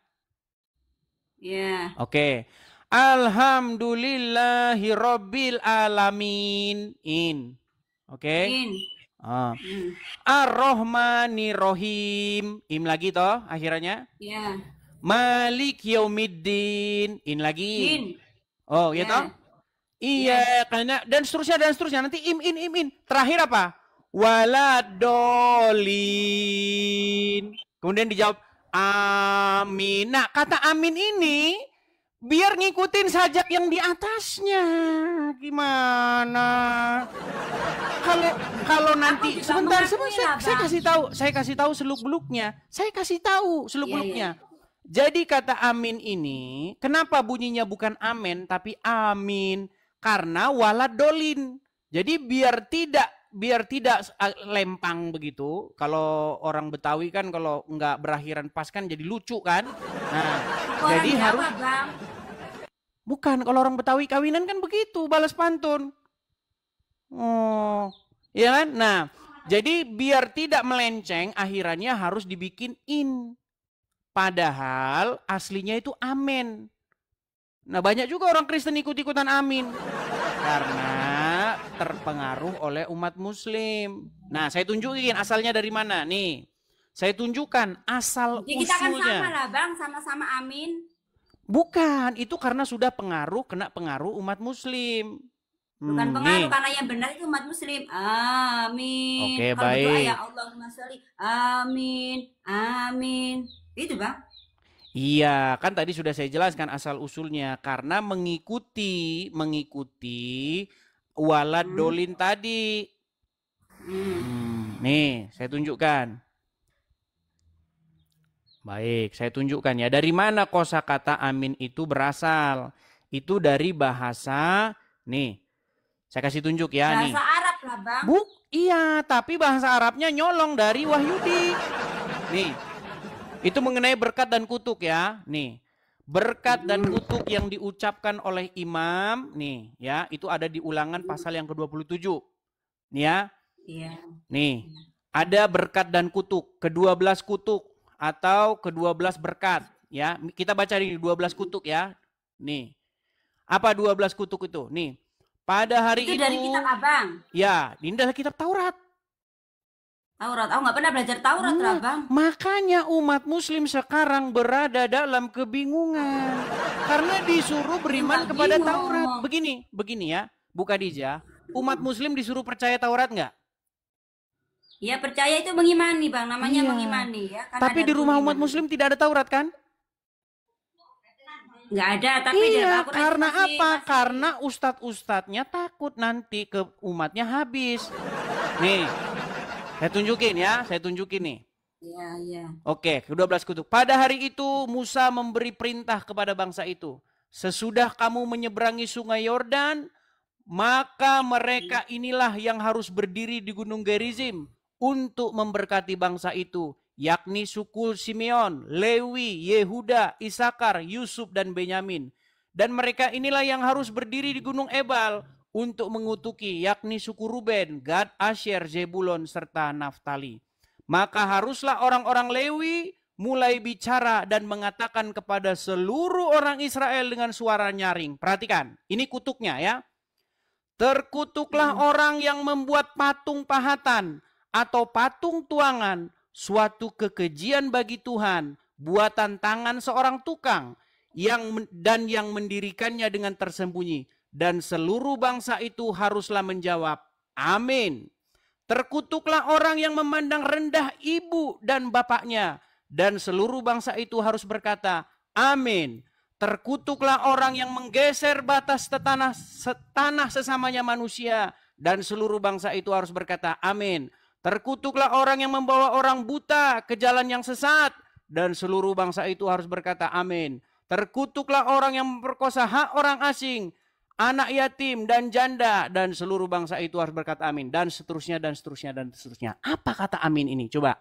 Iya. Oke. Alhamdulillahirabbil alamin. In. Oke. In. Ar-Rahmanirrohim. Im lagi toh akhirannya? Iya. Malik yaumiddin. In lagi. In. Oh, iya toh? Iya, karena dan seterusnya nanti im. Terakhir apa? Waladolin. Kemudian dijawab amin. Nah, kata amin ini biar ngikutin sajak yang di atasnya. Gimana? Kalau nanti sebentar saya kasih tahu seluk-beluknya. Jadi kata amin ini kenapa bunyinya bukan amin tapi amin? Karena waladolin. Jadi biar tidak lempang begitu. Kalau orang Betawi kan kalau nggak berakhiran pas kan jadi lucu kan. Nah, jadi harus Bang. Bukan, kalau orang Betawi kawinan kan begitu, balas pantun. Oh, iya kan? Nah, Jadi biar tidak melenceng, akhirannya harus dibikin in. Padahal aslinya itu amin. Nah banyak juga orang Kristen ikut-ikutan amin. Karena terpengaruh oleh umat muslim. Nah saya tunjukin asalnya dari mana. Nih, saya tunjukkan asal Jadi kita kan usulnya. sama lah Bang, sama-sama amin. Bukan, itu karena sudah kena pengaruh umat muslim. Bukan pengaruh, Nih. karena yang benar itu umat muslim. Amin. Oke, Kalau berdoa baik. ya Allahumma sholli. Amin. Amin. Itu Bang. Iya, kan tadi sudah saya jelaskan asal usulnya karena mengikuti walad dolin tadi. Nih, saya tunjukkan. Baik, saya tunjukkan ya. Dari mana kosakata amin itu berasal? Itu dari bahasa, nih, saya kasih tunjuk ya. Bahasa nih. Arab lah Bang. Iya, tapi bahasa Arabnya nyolong dari Wahyudi. Nih, itu mengenai berkat dan kutuk ya. Nih, berkat dan kutuk yang diucapkan oleh imam, nih ya, itu ada di Ulangan pasal yang ke-27. Nih ya. Iya. Nih, ada berkat dan kutuk, ke-12 kutuk atau ke-12 berkat ya. Kita baca di 12 kutuk ya. Nih. Apa 12 kutuk itu? Nih. Pada hari itu dari kitab Abang. Ya, ini adalah kitab Taurat. Taurat. Aku nggak pernah belajar Taurat lah Bang. Makanya umat muslim sekarang berada dalam kebingungan. Karena disuruh beriman kepada Taurat. Begini ya, Bu Khadijah. Umat muslim disuruh percaya Taurat nggak? Ya percaya itu mengimani Bang, namanya mengimani ya. Tapi di rumah umat muslim tidak ada Taurat kan? Nggak ada, tapi iya, karena apa? Karena ustadz-ustadznya takut nanti ke umatnya habis. Nih, saya tunjukin nih. Iya. Oke, ke-12 kutuk. Pada hari itu Musa memberi perintah kepada bangsa itu. Sesudah kamu menyeberangi sungai Yordan, maka mereka inilah yang harus berdiri di Gunung Gerizim untuk memberkati bangsa itu, yakni suku Simeon, Lewi, Yehuda, Isakar, Yusuf, dan Benyamin. Dan mereka inilah yang harus berdiri di Gunung Ebal untuk mengutuki, yakni suku Ruben, Gad, Asher, Zebulon, serta Naftali. Maka haruslah orang-orang Lewi mulai bicara dan mengatakan kepada seluruh orang Israel dengan suara nyaring. Perhatikan, ini kutuknya ya. Terkutuklah orang yang membuat patung pahatan atau patung tuangan, suatu kekejian bagi Tuhan, buatan tangan seorang tukang, yang mendirikannya dengan tersembunyi. Dan seluruh bangsa itu haruslah menjawab, amin. Terkutuklah orang yang memandang rendah ibu dan bapaknya, dan seluruh bangsa itu harus berkata, amin. Terkutuklah orang yang menggeser batas tanah sesamanya manusia, dan seluruh bangsa itu harus berkata, amin. Terkutuklah orang yang membawa orang buta ke jalan yang sesat, dan seluruh bangsa itu harus berkata, amin. Terkutuklah orang yang memperkosa hak orang asing, anak yatim dan janda, dan seluruh bangsa itu harus berkata amin, dan seterusnya dan seterusnya dan seterusnya. Apa kata amin ini? Coba.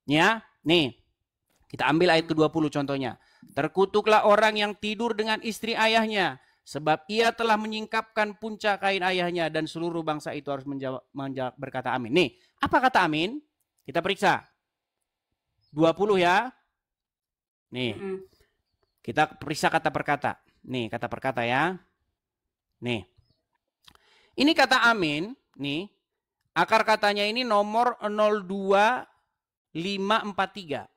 Ya, nih. Kita ambil ayat ke-20 contohnya. Terkutuklah orang yang tidur dengan istri ayahnya, sebab ia telah menyingkapkan puncak kain ayahnya, dan seluruh bangsa itu harus menjawab berkata amin. Nih, apa kata amin? Kita periksa. 20 ya. Nih. Kita periksa kata per kata. Nih, kata per kata ya. Nih. Ini kata amin, nih. Akar katanya ini nomor 02543.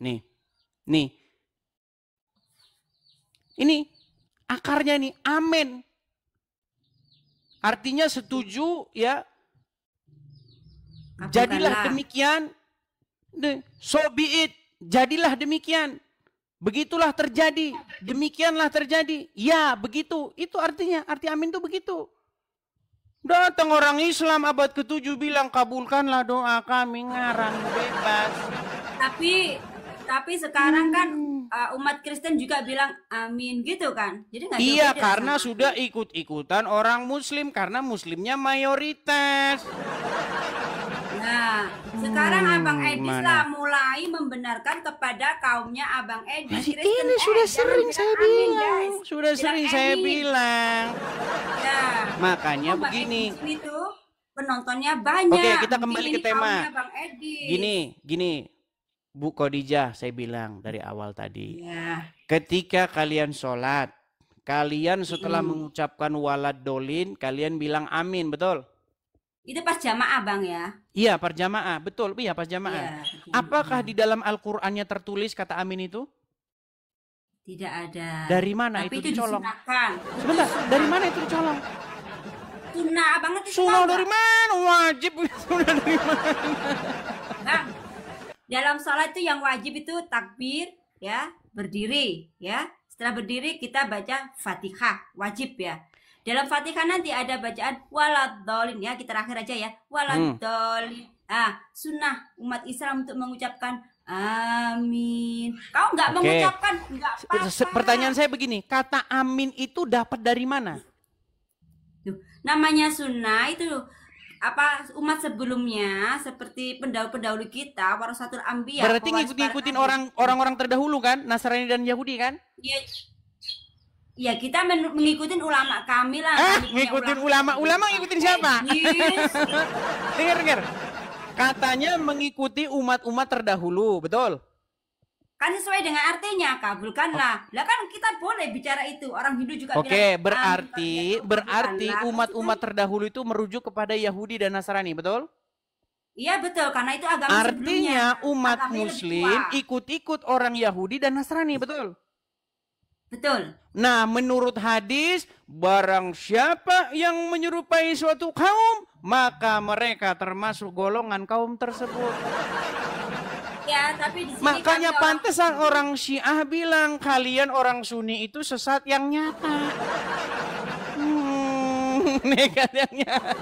Nih. Nih. Ini akarnya nih, amin. Artinya setuju ya. Jadilah demikian. So be it. Jadilah demikian. Begitulah terjadi. Demikianlah terjadi. Ya, begitu. Itu artinya. Arti amin itu begitu. Datang orang Islam abad ke-7 bilang, kabulkanlah doa kami, ngarang bebas. Tapi sekarang kan umat Kristen juga bilang amin gitu kan. Jadi nggak iya, karena sudah ikut-ikutan orang Muslim, karena Muslimnya mayoritas. Nah, sekarang Abang Edis lah mulai membenarkan kepada kaumnya Abang Edis. Ini sudah sering saya bilang. Sudah sering saya bilang. Ya. Makanya begini. Itu penontonnya banyak. Oke, kita Mungkin kembali ini ke tema. kaumnya Bang Edi. Gini, Bu Khadijah, saya bilang dari awal tadi. Ya. Ketika kalian sholat, kalian setelah mengucapkan walad dolin, kalian bilang amin, betul? Itu pas jamaah Bang ya? Iya, perjamaah, betul. Iya, pas jamaah. Iya, Apakah di dalam Al-Qur'annya tertulis kata amin itu? tidak ada. Dari mana Tapi itu dicolong? disunahkan. Sebentar, dari mana itu dicolong? Sunnah banget itu. Sunnah dari mana? Wajib sunnah dari mana? Bang, dalam sholat itu yang wajib itu takbir, ya, berdiri, ya. Setelah berdiri kita baca Fatihah, wajib ya. Dalam Fatihah nanti ada bacaan waladhdallin ya, kita terakhir aja ya. Waladhdallin. Sunnah umat Islam untuk mengucapkan amin. Kau nggak mengucapkan, nggak apa-apa. Pertanyaan saya begini, kata amin itu dapat dari mana? Namanya sunnah itu apa umat sebelumnya seperti pendahulu-pendahulu kita warasatul anbiya. Berarti ngikutin orang-orang terdahulu kan, Nasrani dan Yahudi kan? Iya. Ya kita mengikutin ulama kami lah. Ngikutin ulama ngikutin siapa? Dengar. Katanya mengikuti umat-umat terdahulu, betul? Kan sesuai dengan artinya, kabulkanlah. Lah kan kita boleh bicara itu. Orang Hindu juga Oke, bilang, berarti umat-umat terdahulu itu merujuk kepada Yahudi dan Nasrani, betul? Iya betul, karena itu agama Artinya sebelumnya. umat Agamanya Muslim ikut-ikut orang Yahudi dan Nasrani, betul? Betul. Nah, menurut hadis, barang siapa yang menyerupai suatu kaum, maka mereka termasuk golongan kaum tersebut. Ya, tapi di sini makanya pantesan orang Syiah bilang kalian orang Sunni itu sesat yang nyata. Nekat yang nyata.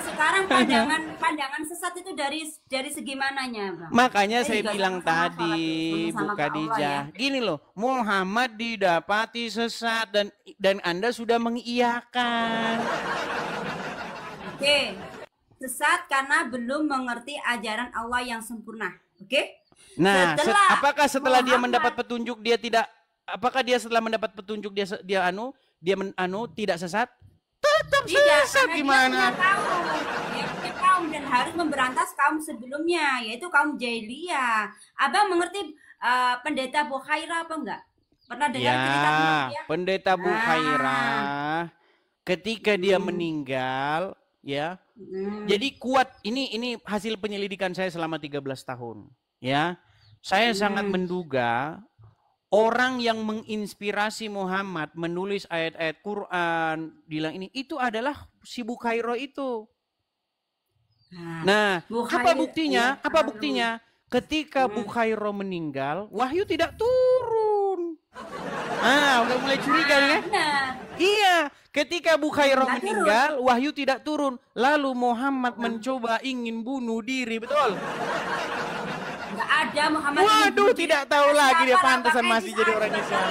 Sekarang pandangan sesat itu dari segi mananya, Bang? Makanya saya bilang tadi, Bu Khadijah, gini loh, Muhammad didapati sesat dan Anda sudah mengiyakan. Oke. Sesat karena belum mengerti ajaran Allah yang sempurna. Oke? Nah, apakah setelah dia mendapat petunjuk apakah dia setelah mendapat petunjuk dia tidak sesat? Tetap sesat gimana? Dia punya kaum dan harus memberantas kaum sebelumnya, yaitu kaum jahiliyah. Abang mengerti pendeta Bukhairah apa enggak? Pernah dengar cerita dia? Pendeta Bukhairah ketika dia meninggal, ya. Jadi kuat, ini hasil penyelidikan saya selama 13 tahun, ya. Saya sangat menduga orang yang menginspirasi Muhammad menulis ayat-ayat Quran, bilang ini itu adalah si Bukhairah itu. Nah, apa buktinya? Apa buktinya? Ketika Bukhairah meninggal, wahyu tidak turun. Udah mulai curiga kan? Iya, ketika Bukhairah meninggal, wahyu tidak turun. Lalu Muhammad mencoba ingin bunuh diri, betul? Enggak ada Muhammad. Waduh, tidak tahu lagi dia pantesan masih jadi orang Islam.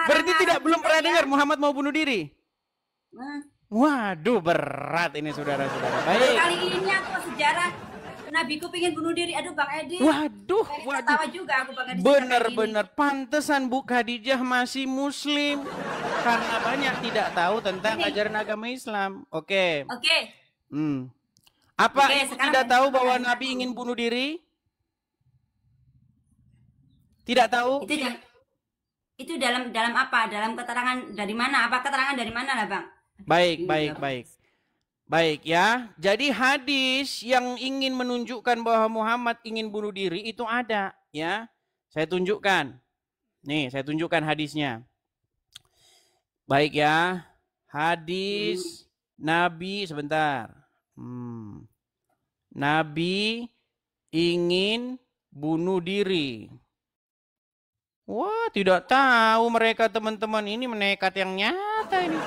Berarti belum pernah dengar Muhammad mau bunuh diri? Waduh, berat ini saudara-saudara. Baik. Kali ini aku sejarah Nabiku pengen bunuh diri. Aduh Bang Edi. Waduh. Tawa juga aku Bang Edi. Bener-bener pantesan Bu Khadijah masih Muslim karena banyak tidak tahu tentang ajaran agama Islam. Oke. Apa ibu tidak tahu bahwa Nabi ingin bunuh diri? Tidak tahu? Itu dalam apa? Dalam keterangan dari mana? Apa keterangan dari mana lah Bang? Baik ya. Jadi hadis yang ingin menunjukkan bahwa Muhammad ingin bunuh diri itu ada ya. Saya tunjukkan. Nih, saya tunjukkan hadisnya. Baik ya. Hadis Nabi sebentar. Nabi ingin bunuh diri. Wah, tidak tahu mereka teman-teman ini menekat yang nyata ini.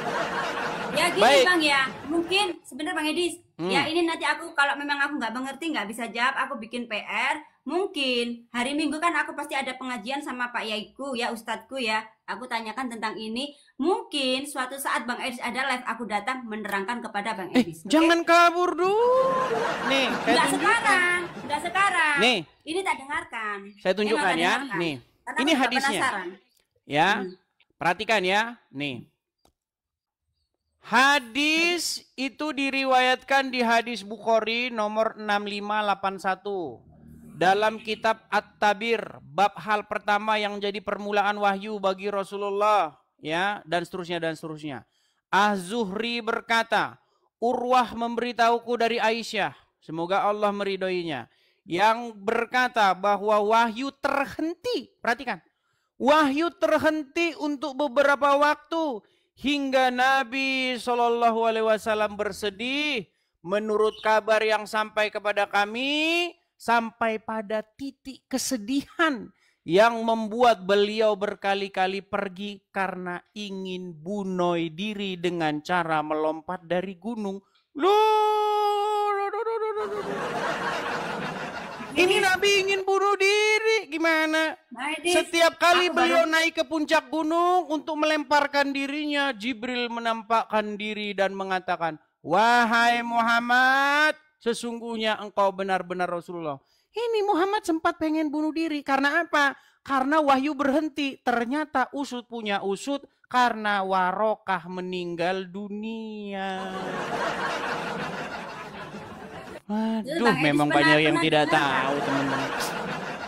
Ya gini Bang ya, mungkin sebentar Bang Edis. Ya ini nanti aku kalau memang aku nggak mengerti nggak bisa jawab, aku bikin PR. Mungkin hari Minggu kan aku pasti ada pengajian sama Pak Yaiku ya, Ustadku ya. Aku tanyakan tentang ini. Mungkin suatu saat Bang Edis ada live, aku datang menerangkan kepada Bang Edis. Jangan kabur dulu. Nih, nggak sekarang. Nih, ini tak dengarkan. Saya tunjukkan ya. Nih, ini hadisnya. Ya, perhatikan ya. Nih. Hadis itu diriwayatkan di hadis Bukhari nomor 6581. Dalam kitab At-Tabir, bab hal pertama yang jadi permulaan wahyu bagi Rasulullah, ya, dan seterusnya dan seterusnya. Az-Zuhri berkata, Urwah memberitahuku dari Aisyah, semoga Allah meridhoinya, yang berkata bahwa wahyu terhenti. Perhatikan, wahyu terhenti untuk beberapa waktu hingga Nabi SAW bersedih. Menurut kabar yang sampai kepada kami, sampai pada titik kesedihan yang membuat beliau berkali-kali pergi karena ingin bunuh diri dengan cara melompat dari gunung. Ini Nabi ingin bunuh diri, gimana? Setiap kali beliau naik ke puncak gunung untuk melemparkan dirinya, Jibril menampakkan diri dan mengatakan, wahai Muhammad, sesungguhnya engkau benar-benar Rasulullah. Ini Muhammad sempat pengen bunuh diri. Karena apa? Karena wahyu berhenti. Ternyata usut punya usut karena Warokah meninggal dunia. Aduh, memang banyak yang tidak tahu, teman-teman.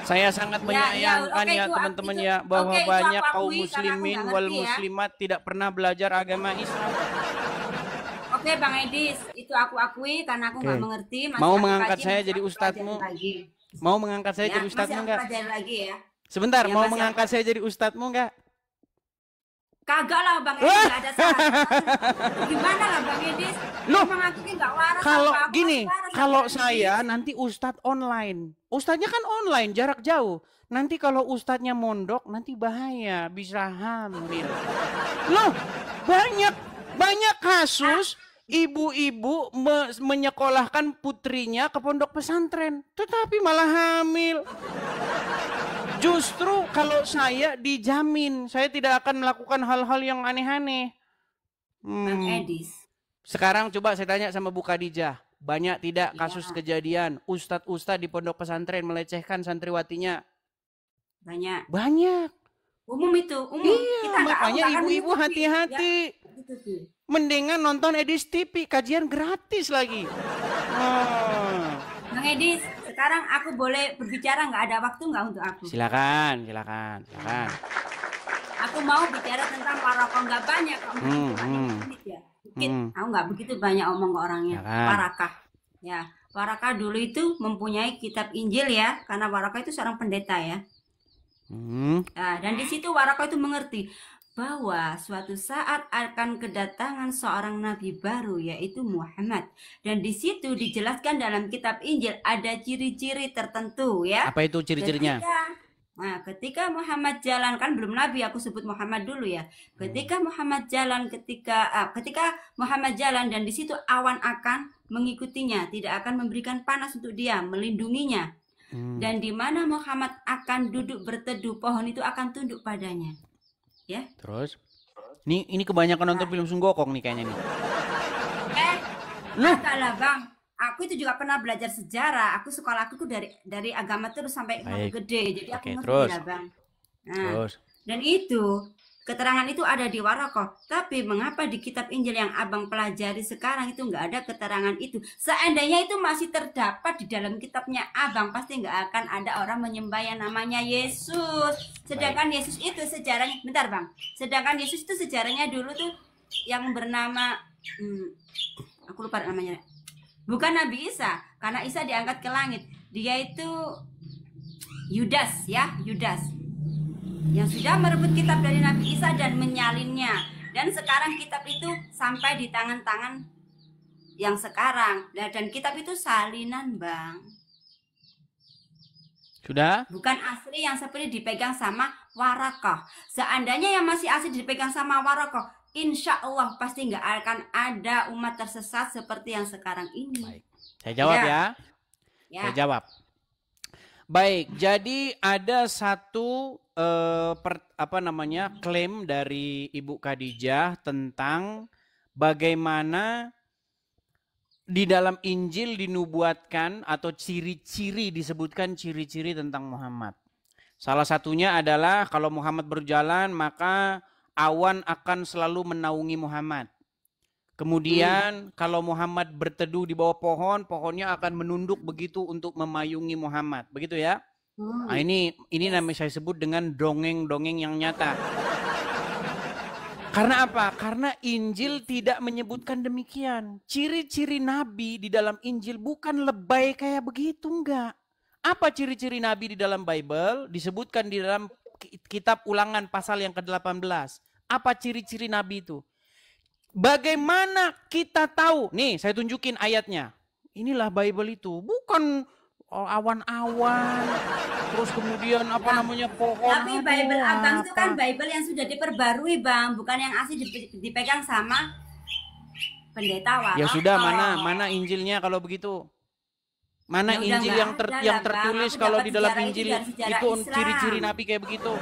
Saya sangat menyayangkan ya teman-teman ya, bahwa banyak kaum muslimin wal muslimat tidak pernah belajar agama Islam. Oke Bang Edis, itu aku akui karena aku nggak mengerti. Mau mengangkat saya jadi ustadzmu? Mau mengangkat saya jadi ustadzmu enggak? Sebentar, mau mengangkat saya jadi ustadzmu enggak? Kagak lah Bang Edis, nggak ada salah. Gimana lah Bang Edis? Loh, nggak waras. Kalau gini, kalau saya nanti ustadz online. Ustadznya kan online, jarak jauh. Nanti kalau ustadznya mondok, nanti bahaya, bisa hamil. Loh, banyak kasus ibu-ibu menyekolahkan putrinya ke pondok pesantren, tetapi malah hamil. Justru kalau saya dijamin, saya tidak akan melakukan hal-hal yang aneh-aneh. Bang Edis. Sekarang coba saya tanya sama Bu Khadijah, banyak tidak kasus kejadian ustadz-ustadz di pondok pesantren melecehkan santriwatinya? Banyak. Umum itu, umum. Iya, kita makanya ibu-ibu hati-hati. Ya, mendingan nonton Edis TV, kajian gratis lagi. Bang Edis, sekarang aku boleh berbicara, nggak ada waktu nggak untuk aku? Silakan. Aku mau bicara tentang Warokah, nggak banyak. Menit ya. Aku nggak begitu banyak omong ke orangnya. Warokah. Ya, Warokah dulu itu mempunyai kitab Injil ya, karena Warokah itu seorang pendeta ya. Nah, dan di situ Warokah itu mengerti bahwa suatu saat akan kedatangan seorang nabi baru yaitu Muhammad, dan di situ dijelaskan dalam kitab Injil ada ciri-ciri tertentu ya. Apa itu ciri-cirinya? Ketika Muhammad jalan, kan belum nabi, aku sebut Muhammad dulu ya. Ketika Muhammad jalan, ketika Muhammad jalan dan di situ awan akan mengikutinya, tidak akan memberikan panas untuk dia, melindunginya. Dan di mana Muhammad akan duduk berteduh, pohon itu akan tunduk padanya. Ya. Terus? Ini kebanyakan nonton film Sunggokong nih kayaknya nih. Enggak lah Bang. Aku itu juga pernah belajar sejarah. Aku sekolahku tuh dari agama terus sampai gede. Jadi aku ngerti lah Bang. Terus. Dan itu keterangan itu ada di Warokah. Tapi mengapa di kitab Injil yang abang pelajari sekarang itu nggak ada keterangan itu? Seandainya itu masih terdapat di dalam kitabnya abang, pasti nggak akan ada orang menyembah yang namanya Yesus. Sedangkan Yesus itu sejarahnya, bentar Bang. Sedangkan Yesus itu sejarahnya dulu tuh yang bernama, aku lupa namanya. Bukan Nabi Isa, karena Isa diangkat ke langit. Dia itu Yudas ya, Yudas. Yang sudah merebut kitab dari Nabi Isa dan menyalinnya. Dan sekarang kitab itu sampai di tangan-tangan yang sekarang. Dan kitab itu salinan Bang. Sudah? Bukan asli yang seperti dipegang sama Warokah. Seandainya yang masih asli dipegang sama Warokah, insya Allah pasti nggak akan ada umat tersesat seperti yang sekarang ini. Baik. Saya jawab ya. Saya jawab. Baik, jadi ada satu klaim dari Ibu Khadijah tentang bagaimana di dalam Injil dinubuatkan atau ciri-ciri, disebutkan ciri-ciri tentang Muhammad. Salah satunya adalah kalau Muhammad berjalan maka awan akan selalu menaungi Muhammad. Kemudian kalau Muhammad berteduh di bawah pohon, pohonnya akan menunduk begitu untuk memayungi Muhammad. Begitu ya. Nah, ini namanya saya sebut dengan dongeng-dongeng yang nyata. Karena apa? Karena Injil tidak menyebutkan demikian. Ciri-ciri Nabi di dalam Injil bukan lebay kayak begitu, enggak. Apa ciri-ciri Nabi di dalam Bible? Disebutkan di dalam kitab Ulangan pasal yang ke-18. Apa ciri-ciri Nabi itu? Bagaimana kita tahu? Nih, saya tunjukin ayatnya. Inilah Bible itu. Bukan awan-awan. Terus kemudian apa namanya pohon. Tapi Bible Abang itu kan Bible yang sudah diperbarui, Bang. Bukan yang asli dipegang sama pendeta Waroto. Ya sudah, mana Injilnya kalau begitu? Mana Ya Injil yang tertulis kalau di dalam Injil itu ciri-ciri Nabi kayak begitu?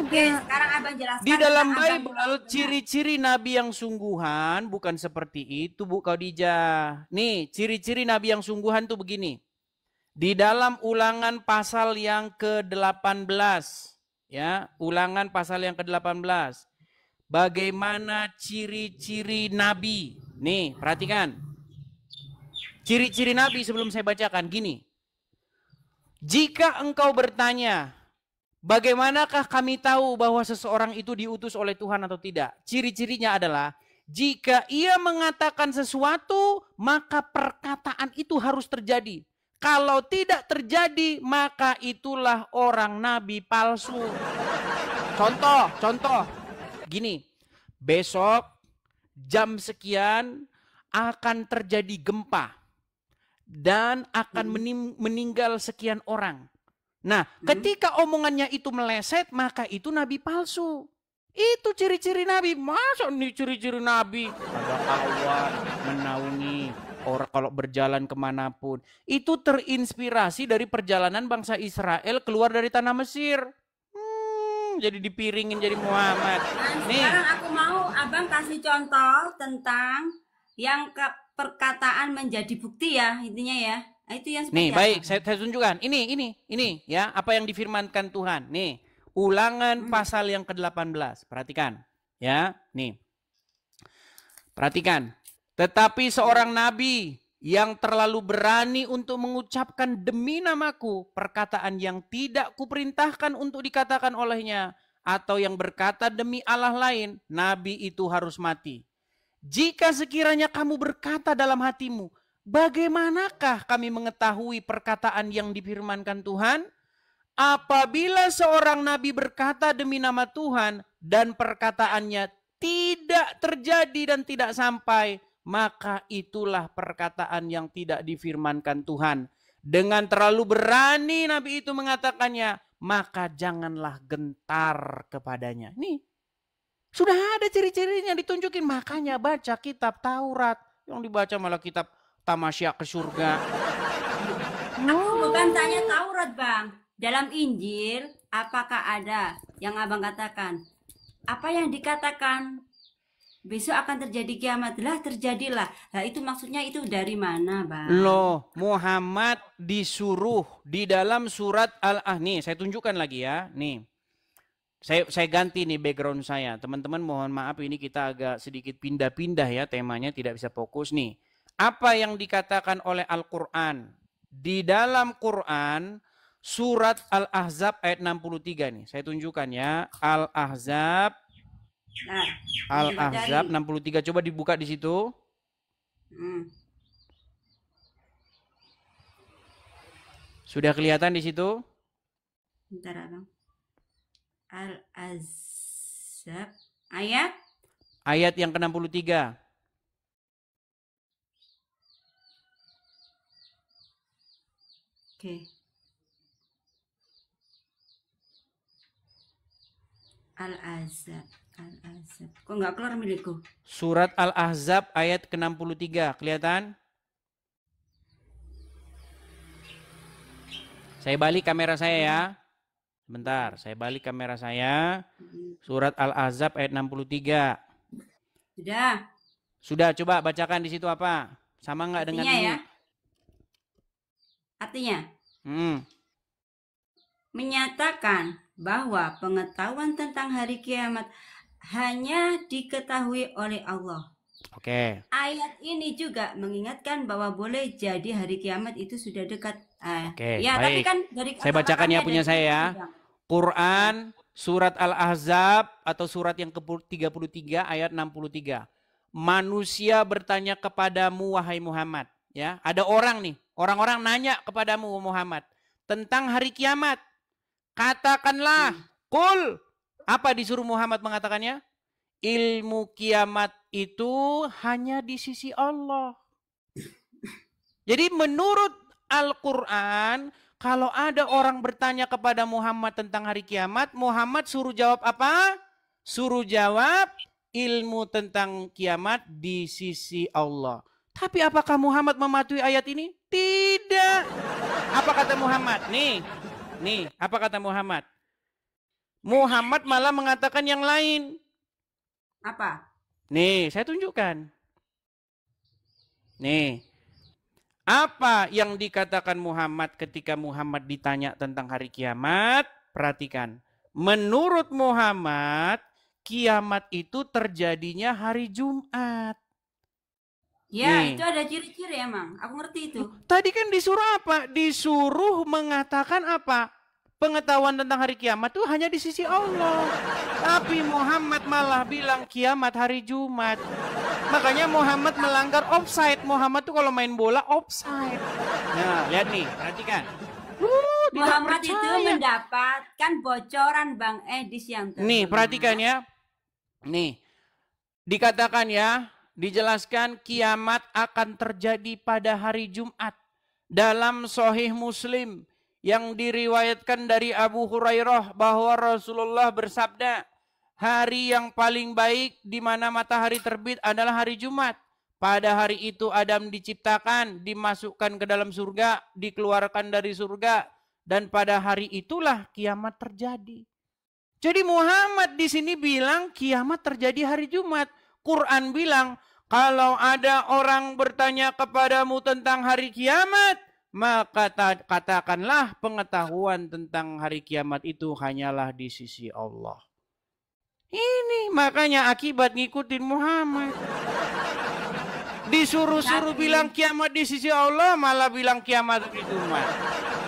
Oke, sekarang Abang jelaskan. Di dalam Bible ciri-ciri Nabi yang sungguhan bukan seperti itu, Bu Khadijah. Nih, ciri-ciri Nabi yang sungguhan tuh begini. Di dalam Ulangan pasal yang ke-18, ya, Ulangan pasal yang ke-18. Bagaimana ciri-ciri Nabi? Nih, perhatikan. Ciri-ciri Nabi sebelum saya bacakan gini. Jika engkau bertanya, bagaimanakah kami tahu bahwa seseorang itu diutus oleh Tuhan atau tidak? Ciri-cirinya adalah jika ia mengatakan sesuatu, maka perkataan itu harus terjadi. Kalau tidak terjadi, maka itulah orang nabi palsu. Contoh. Gini, besok jam sekian akan terjadi gempa dan akan meninggal sekian orang. Nah, ketika omongannya itu meleset, maka itu nabi palsu. Itu ciri-ciri nabi. Masa nih ciri-ciri nabi? Ada awan menaungi orang kalau berjalan kemanapun. Itu terinspirasi dari perjalanan bangsa Israel keluar dari tanah Mesir. Jadi dipiringin jadi Muhammad. Nih. Sekarang aku mau Abang kasih contoh tentang yang perkataan menjadi bukti ya, intinya ya. Nah, itu yang nih, baik, saya tunjukkan. Ini ya, apa yang difirmankan Tuhan. Nih, Ulangan pasal yang ke-18. Perhatikan, ya. Nih. Perhatikan. Tetapi seorang nabi yang terlalu berani untuk mengucapkan demi namaku perkataan yang tidak kuperintahkan untuk dikatakan olehnya, atau yang berkata demi Allah lain, nabi itu harus mati. Jika sekiranya kamu berkata dalam hatimu, bagaimanakah kami mengetahui perkataan yang difirmankan Tuhan? Apabila seorang nabi berkata demi nama Tuhan dan perkataannya tidak terjadi dan tidak sampai, maka itulah perkataan yang tidak difirmankan Tuhan. Dengan terlalu berani nabi itu mengatakannya, maka janganlah gentar kepadanya. Nih. Sudah ada ciri-cirinya ditunjukin. Makanya baca kitab Taurat. Yang dibaca malah kitab tamasya ke surga. Aku bukan tanya Taurat, Bang. Dalam Injil, apakah ada yang Abang katakan? Apa yang dikatakan besok akan terjadi kiamat? Lah, terjadilah. Nah, itu maksudnya itu dari mana, Bang? Loh, Muhammad disuruh di dalam surat Al-Ahzab. Nih, saya tunjukkan lagi ya. Nih. Saya ganti nih background saya. Teman-teman mohon maaf ini kita agak sedikit pindah-pindah ya temanya, tidak bisa fokus nih. Apa yang dikatakan oleh Al-Quran? Di dalam Quran surat Al-Ahzab ayat 63 nih. Saya tunjukkan ya. Al-Ahzab. Nah, Al-Ahzab 63. Coba dibuka di situ. Sudah kelihatan di situ? Bentar, Abang. Al-Ahzab ayat yang ke-63. Oke. Al-Ahzab. Kok nggak keluar milikku? Surat Al-Ahzab ayat ke-63. Kelihatan? Saya balik kamera saya ya. Bentar, saya balik kamera saya. Surat Al-Ahzab ayat 63. Sudah, coba bacakan di situ apa? Sama nggak dengan ini? Ya? Artinya? Menyatakan bahwa pengetahuan tentang hari kiamat hanya diketahui oleh Allah. Oke. Ayat ini juga mengingatkan bahwa boleh jadi hari kiamat itu sudah dekat. Oke, Ya, baik. tapi kan dari Saya bacakan ya punya saya ya. Quran surat Al-Ahzab atau surat yang ke-33 ayat 63. Manusia bertanya kepadamu wahai Muhammad, ya. Ada orang nih, orang-orang nanya kepadamu Muhammad tentang hari kiamat. Katakanlah, qul. Apa disuruh Muhammad mengatakannya? Ilmu kiamat itu hanya di sisi Allah. Jadi menurut Al-Quran, kalau ada orang bertanya kepada Muhammad tentang hari kiamat, Muhammad suruh jawab apa? Suruh jawab ilmu tentang kiamat di sisi Allah. Tapi apakah Muhammad mematuhi ayat ini? Tidak. Apa kata Muhammad? Nih, apa kata Muhammad? Muhammad malah mengatakan yang lain. Apa? Nih, saya tunjukkan. Nih. Apa yang dikatakan Muhammad ketika Muhammad ditanya tentang hari kiamat? Perhatikan. Menurut Muhammad, kiamat itu terjadinya hari Jumat. Ya, Nih. itu ada ciri-ciri emang. Aku ngerti itu. Tadi kan disuruh apa? Disuruh mengatakan apa? Pengetahuan tentang hari kiamat itu hanya di sisi Allah. Tapi Muhammad malah bilang kiamat hari Jumat. Makanya Muhammad melanggar offside. Muhammad tuh kalau main bola offside. Nah, lihat nih, perhatikan. Muhammad itu mendapatkan bocoran Bang Edis yang terhormat. Nih, perhatikan ya. Nih, dikatakan ya, dijelaskan kiamat akan terjadi pada hari Jumat. Dalam Sahih Muslim yang diriwayatkan dari Abu Hurairah bahwa Rasulullah bersabda, hari yang paling baik di mana matahari terbit adalah hari Jumat. Pada hari itu Adam diciptakan, dimasukkan ke dalam surga, dikeluarkan dari surga, dan pada hari itulah kiamat terjadi. Jadi Muhammad di sini bilang kiamat terjadi hari Jumat. Quran bilang kalau ada orang bertanya kepadamu tentang hari kiamat, maka katakanlah pengetahuan tentang hari kiamat itu hanyalah di sisi Allah. Ini makanya akibat ngikutin Muhammad. Disuruh-suruh bilang kiamat di sisi Allah, malah bilang kiamat di Jumat.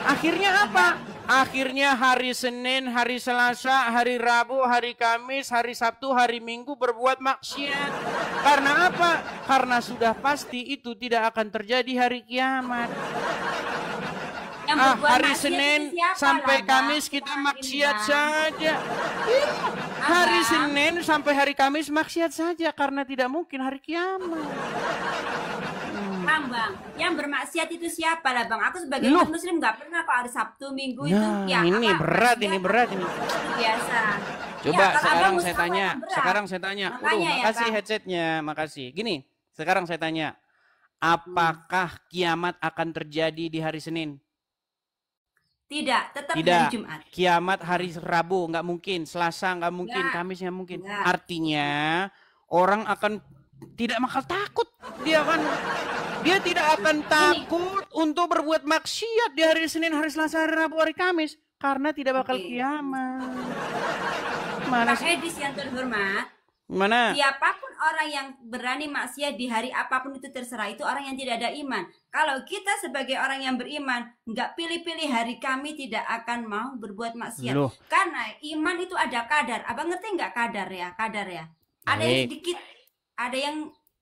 Akhirnya apa? Akhirnya hari Senin, hari Selasa, hari Rabu, hari Kamis, hari Sabtu, hari Minggu berbuat maksiat. Karena apa? Karena sudah pasti itu tidak akan terjadi hari kiamat. Hari Senin sampai Kamis kita maksiat saja. Hari Senin sampai hari Kamis maksiat saja karena tidak mungkin hari kiamat. Bang, yang bermaksiat itu siapa lah Bang? Aku sebagai umat Muslim nggak pernah kok hari Sabtu Minggu itu. Ya, ini berat ini. Biasa. Coba ya, sekarang saya tanya. Makasih ya, headsetnya, makasih. Gini, sekarang saya tanya, apakah kiamat akan terjadi di hari Senin? Tidak, tetap hari Jumat. Kiamat hari Rabu nggak mungkin, Selasa nggak mungkin, Kamis nggak mungkin. Artinya orang akan tidak bakal takut, dia tidak akan takut untuk berbuat maksiat di hari Senin, hari Selasa, hari Rabu, hari Kamis karena tidak bakal kiamat. Mana Pak Edis yang terhormat? Mana? Siapapun orang yang berani maksiat di hari apapun itu terserah, itu orang yang tidak ada iman. Kalau kita sebagai orang yang beriman, nggak pilih-pilih hari kami tidak akan mau berbuat maksiat. Karena iman itu ada kadar. Abang ngerti nggak kadar ya? Kadar ya. Ada yang sedikit, ada yang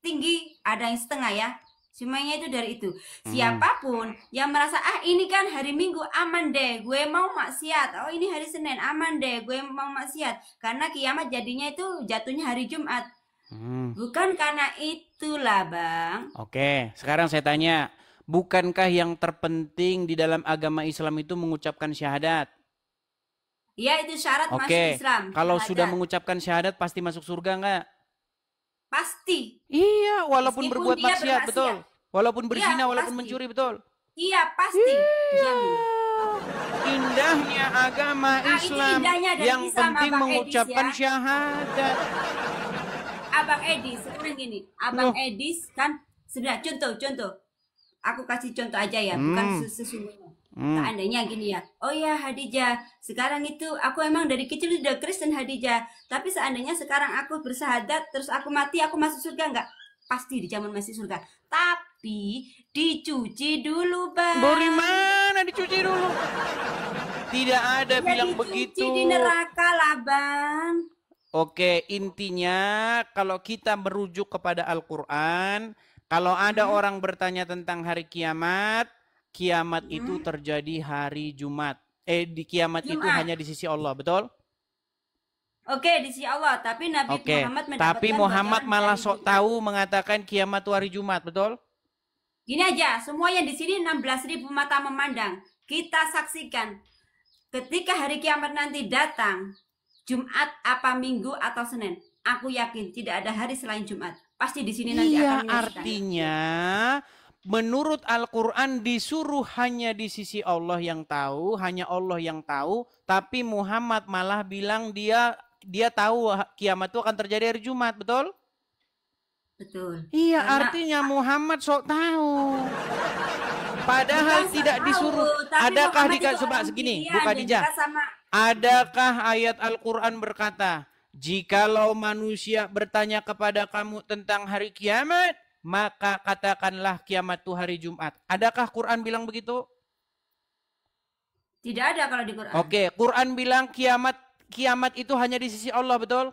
tinggi, ada yang setengah ya. Semuanya itu dari itu. Siapapun yang merasa ini kan hari Minggu aman deh, gue mau maksiat. Oh ini hari Senin aman deh, gue mau maksiat. Karena kiamat jadinya itu jatuhnya hari Jumat. Bukan karena itulah Bang. Oke, sekarang saya tanya, bukankah yang terpenting di dalam agama Islam itu mengucapkan syahadat? Iya itu syarat masuk Islam. Kalau sudah mengucapkan syahadat pasti masuk surga nggak? Pasti. Iya, walaupun berbuat maksiat, betul. Walaupun berzina, walaupun mencuri, betul. Iya, pasti. Indahnya agama Islam yang penting mengucapkan syahadat. Abang Edis, sekarang gini. Abang Edis kan sudah contoh. Aku kasih contoh aja ya, bukan sesungguhnya. Seandainya gini ya, oh ya Hadijah, sekarang itu aku emang dari kecil udah Kristen Hadijah, tapi seandainya sekarang aku bersahadat, terus aku mati, aku masuk surga nggak? Pasti dijamin masih surga. Tapi dicuci dulu, Bang. Dari mana dicuci dulu? Tidak ada Ya bilang dicuci begitu. di neraka lah, Bang. Oke, intinya kalau kita merujuk kepada Al-Quran, kalau ada orang bertanya tentang hari kiamat, kiamat itu terjadi hari Jumat. Di kiamat itu hanya di sisi Allah, betul? Oke, di sisi Allah, tapi Nabi Muhammad mendapatkan Tapi Muhammad bocoran malah dari sok Jumat. tahu mengatakan kiamat itu hari Jumat, betul? Gini aja, semua yang di sini 16.000 mata memandang. Kita saksikan ketika hari kiamat nanti datang, Jumat apa Minggu atau Senin, aku yakin tidak ada hari selain Jumat. Pasti di sini nanti Iya, akan menyaksikan. artinya menurut Al-Quran disuruh hanya di sisi Allah yang tahu, hanya Allah yang tahu, tapi Muhammad malah bilang dia tahu kiamat itu akan terjadi hari Jumat, betul? Betul. Iya, Karena artinya Muhammad sok tahu. Padahal bukan tidak tahu, disuruh. tapi Adakah Muhammad itu coba orang segini, pilihan Bu dan Khadijah? juga sama Adakah ayat Al-Quran berkata, jikalau manusia bertanya kepada kamu tentang hari kiamat, maka katakanlah kiamat itu hari Jumat. Adakah Quran bilang begitu? tidak ada kalau di Quran. Oke, Quran bilang kiamat itu hanya di sisi Allah, betul?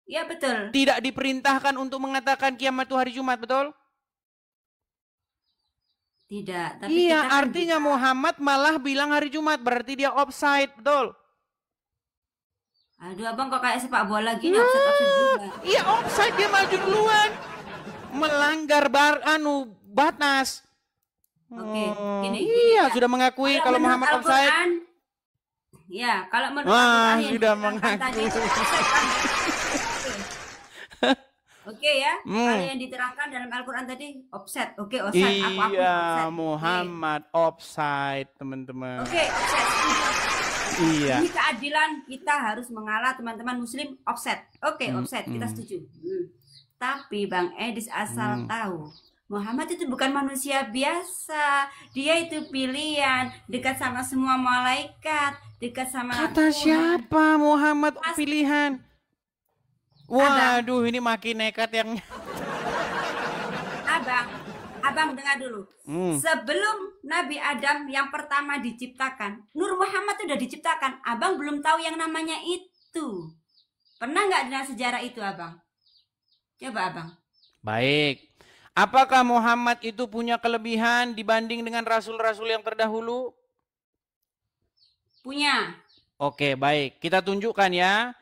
Iya betul. Tidak diperintahkan untuk mengatakan kiamat itu hari Jumat, betul? Tidak. Tapi Iya, kita kan artinya bisa- Muhammad malah bilang hari Jumat, berarti dia offside, betul? Aduh abang kok kayak sepak bola gini offset juga. Iya, offside, dia maju duluan. Melanggar batas. Oke, gini Iya, ya. sudah mengakui kalau menurut Muhammad offside. Al-Quran, ya, kalau menurut Wah, Al-Quran yang sudah diterangkan tadi, mengaku. offset kan. Oke ya, Hmm. kalau yang diterangkan dalam Al-Quran tadi offset. Oke, offset. Aku akui Iya, offset. Muhammad offside, teman-teman. Oke, offset. Iya. Ini keadilan, kita harus mengalah teman-teman muslim offset. Oke, offset, kita setuju. Tapi Bang Edis asal tahu, Muhammad itu bukan manusia biasa. Dia itu pilihan, dekat sama semua malaikat, dekat sama Kata Tuhan. siapa Muhammad pilihan? Waduh, ini makin nekat yang... Abang dengar dulu. Sebelum Nabi Adam yang pertama diciptakan, Nur Muhammad sudah diciptakan. Abang belum tahu yang namanya itu. Pernah nggak dengar sejarah itu, Abang? Coba, Abang. Baik. Apakah Muhammad itu punya kelebihan dibanding dengan rasul-rasul yang terdahulu? Punya. Oke, baik. Kita tunjukkan ya.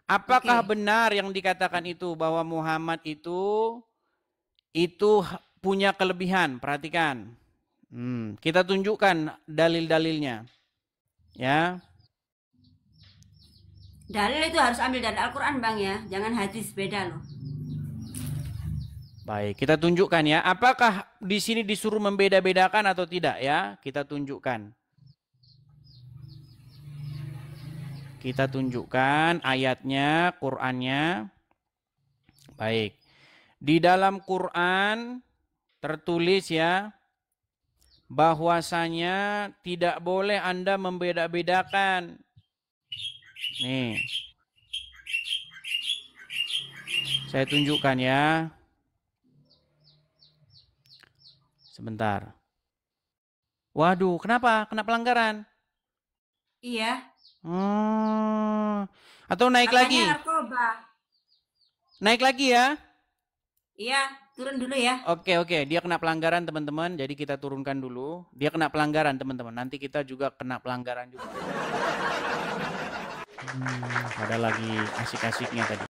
Apakah Oke. benar yang dikatakan itu bahwa Muhammad itu punya kelebihan? Perhatikan. Kita tunjukkan dalil-dalilnya. Ya. Dalil itu harus ambil dari Al-Quran, Bang ya. Jangan hadis, beda loh. Baik, kita tunjukkan ya. Apakah di sini disuruh membeda-bedakan atau tidak ya? Kita tunjukkan. Kita tunjukkan ayatnya, Qur'annya. Baik. Di dalam Quran tertulis ya, bahwasanya tidak boleh Anda membeda-bedakan. Nih. Saya tunjukkan ya. Sebentar. Waduh, kenapa? Kena pelanggaran? Iya. Atau naik Makanya lagi? narkoba. Naik lagi ya? Iya, turun dulu ya. Oke, dia kena pelanggaran teman-teman. Jadi kita turunkan dulu. Dia kena pelanggaran teman-teman. Nanti kita juga kena pelanggaran juga. Ada lagi asik-asiknya tadi.